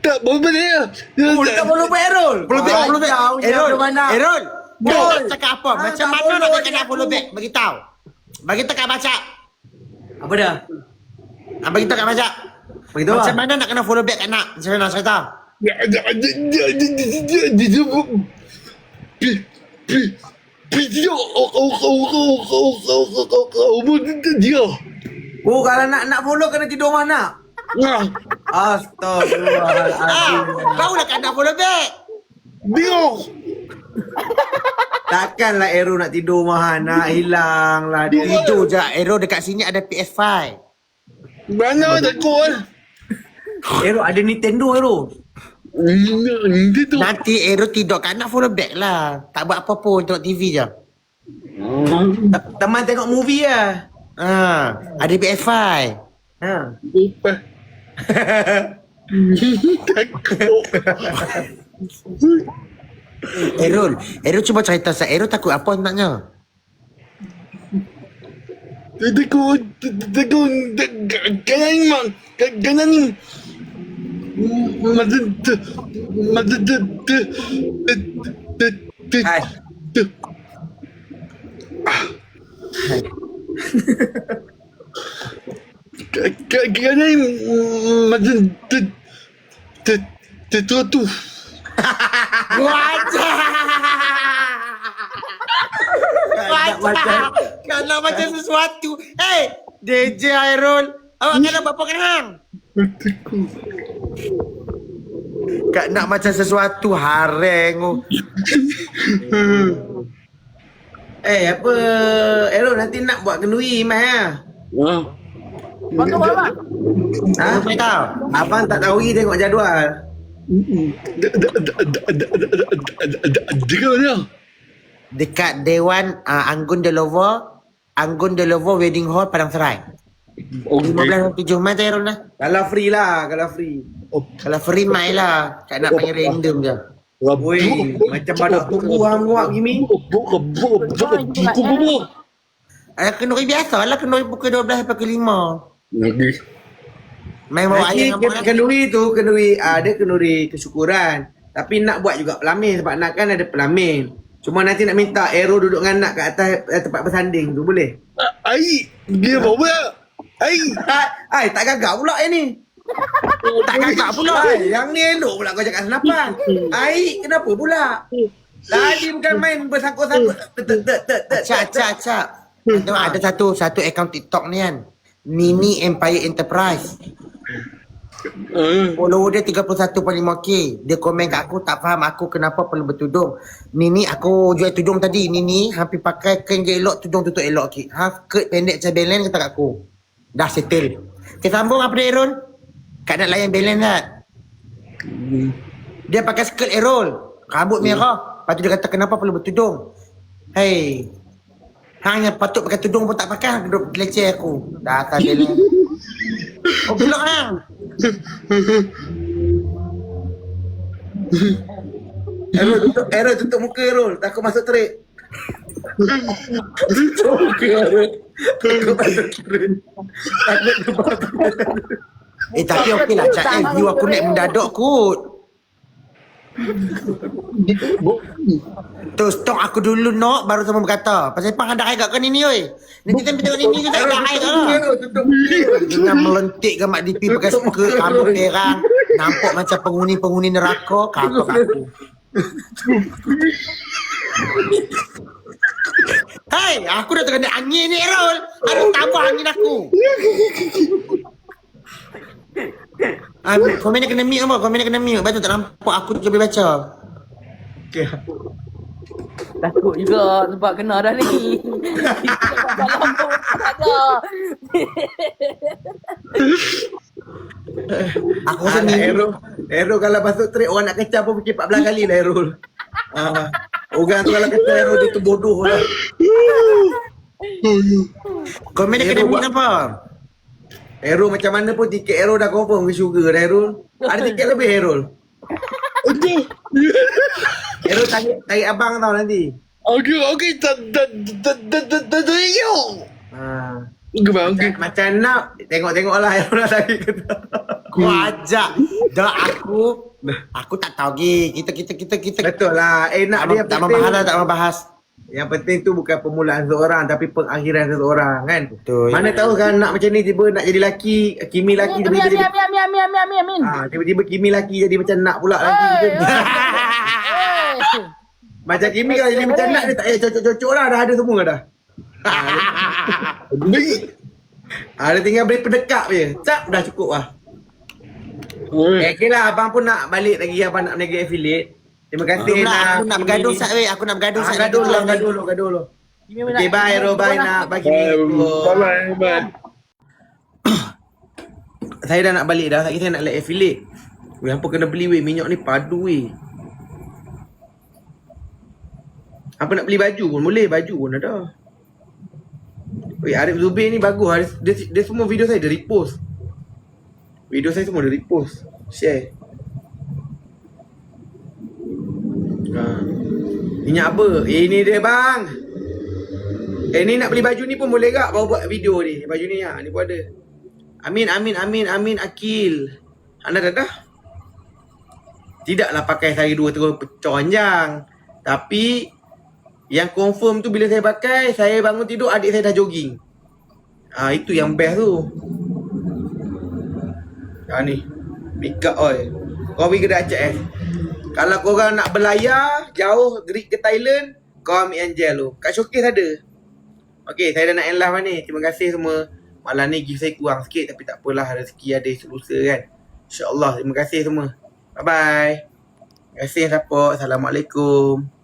Tak boleh dia. Tak follow back Errol. Errol. Kau cakap apa? Macam mana nak kena follow back? Beritahu. Bagi tak baca. Apa dah? Bagi tak baca. Beritahu Macam mana nak kena follow back kat nak? Macam mana saya tahu? Kalau nak follow kena tidur mana? Astagfirullahaladzim. Kau lah kan nak follow back. Dia. Takkanlah Aero nak tidur mahal. Nak hilang lah dia. Itu je. Aero dekat sini ada PS5. Mana tak kau? Aero ada Nintendo Aero. Nanti Aero tidur kat nak follow back lah. Tak buat apa-apa tengok TV je. Teman tengok movie lah. Ada PS5. Takut. Aero cuba cerita saya. Aero takut apa naknya? Takut. Kanan. Kanan macam tu. Kalau macam sesuatu. DJ Aerol. Awak kena buat apa kan hang? Kak nak macam sesuatu hareng tu. Apa Errol nanti nak buat kenduri Iman lah. Bantu abang. Ha? Tak tahu. Abang tak tahu lagi tengok jadual. Dia mana? Dekat Dewan Anggun De Lovo Wedding Hall Padang Serai. 15 7 Mai tu Errol lah. Kalau free lah, kalau free. Kalau free mai lah. Kak nak panggil random je. Woi, macam badak tunggu hang nguap gini. Kenduri biasa lah. Kenduri pukul 12 sampai ke 5. Main bawa Nanti ayam dengan kenduri tu, dia kenduri kesyukuran. Tapi nak buat juga pelamin sebab nak kan ada pelamin. Cuma nanti nak minta Errol duduk dengan nak kat atas tempat bersanding tu boleh? Ai, dia bawa. Ai, tak gagak pula ni. Tak gagak pula. Yang ni elok pula kau cakap senapan. Ai, kenapa pula? Tadi bukan main bersangkut-sangkut. Cak. Ada satu akaun TikTok ni kan. Nini Empire Enterprise. Follower dia 31.5k. Dia komen kat aku, tak faham aku kenapa perlu bertudung. Nini, aku jual tudung tadi. Nini hampir pakai kain je elok, tudung tutup elok. Okay. Half skirt pendek macam belen kata kat aku. Dah settle. Okay, sambung apa dia Errol? Kak nak layan belen tak? Dia pakai skirt Errol. Rambut merah. Lepas tu dia kata kenapa perlu bertudung. Hey, hang yang patut pakai tudung pun tak pakai. Duduk leceh aku. Dah atas belen. Oh, belok hang. Errol tutup muka Errol. Takut masuk terik. Tutup muka Errol. Takut masuk terik. Tapi okey lah Cak. View aku naik mendadak kot. Tu stok aku dulu nok baru sama berkata. Pasal pang ada air kat kau ni oi. Nanti time tengok ni tu tak ada air kat lah. Dengan melentik ke Mak Dipi pakai skirt rambut perang. Nampak macam penghuni-penghuni neraka. Kakak aku. Hai, aku dah terkena angin ni Errol. Ada tambah angin aku. Komen dia kena mute apa? Komen dia kena mute. Lepas tu tak nampak aku je boleh baca. Okay. Takut juga sebab kena dah ni. Dalam pun tak ada. Aku rasa ni Errol kalau masuk trip orang nak kecam pun fikir 14 kali lah Errol. Orang tu kalau kata Errol dia tu bodoh lah. komen dia kena mute apa? Errol macam mana pun tiket Errol dah confirm ke syurga dah Errol. Ada tiket lebih Errol. Errol tarik abang tau nanti. Okey, tak Okey. Macam nak tengok lah Errol nak tarik ke tak. Kau ajak. Dah aku tak tahu lagi. Kita Betul lah. Nak dia tak membahas lah, tak membahas. Yang penting tu bukan permulaan seseorang tapi pengakhiran seseorang kan. Betul. Mana tahu kan nak macam ni tiba nak jadi laki, Kimi laki Amin. tiba-tiba Kimi laki jadi macam nak pula lagi. Macam Kimi kalau jadi macam nak dia tak payah cocok-cocok lah, dah ada semua dah. Dia tinggal beri pedekap je. Cap dah cukup lah. Okay lah, abang pun nak balik lagi, abang nak berniaga affiliate. Terima kasih Aku nak bergaduh sat weh. Aku nak bergaduh sat. Gaduh dulu. Okay, bye Errol, bye nak bagi Bye. Saya dah nak balik dah. Saya nak like affiliate. Weh, apa kena beli weh? Minyak ni padu weh. Apa nak beli baju pun boleh. Baju pun ada. Weh, Arif Zubir ni bagus. Dia semua video saya dia repost. Video saya semua dia repost. Share. Minyak apa? Ini dia bang. Ni nak beli baju ni pun boleh tak? Baru buat video ni. Baju ni ni pun ada. Amin Akil. Anda dah? Tidaklah pakai saya 2 terus pecah panjang. Tapi yang confirm tu bila saya pakai, saya bangun tidur adik saya dah jogging. Itu yang best tu. Ni makeup oil. Kau pergi kedai CS. Kalau korang nak berlayar jauh Greek ke Thailand, kau ambil yang gel tu. Kat showcase ada. Okay, saya dah nak end live ni. Terima kasih semua. Malam ni gift saya kurang sikit tapi tak apalah, rezeki ada lusa kan. InsyaAllah. Terima kasih semua. Bye-bye. Terima kasih support. Assalamualaikum.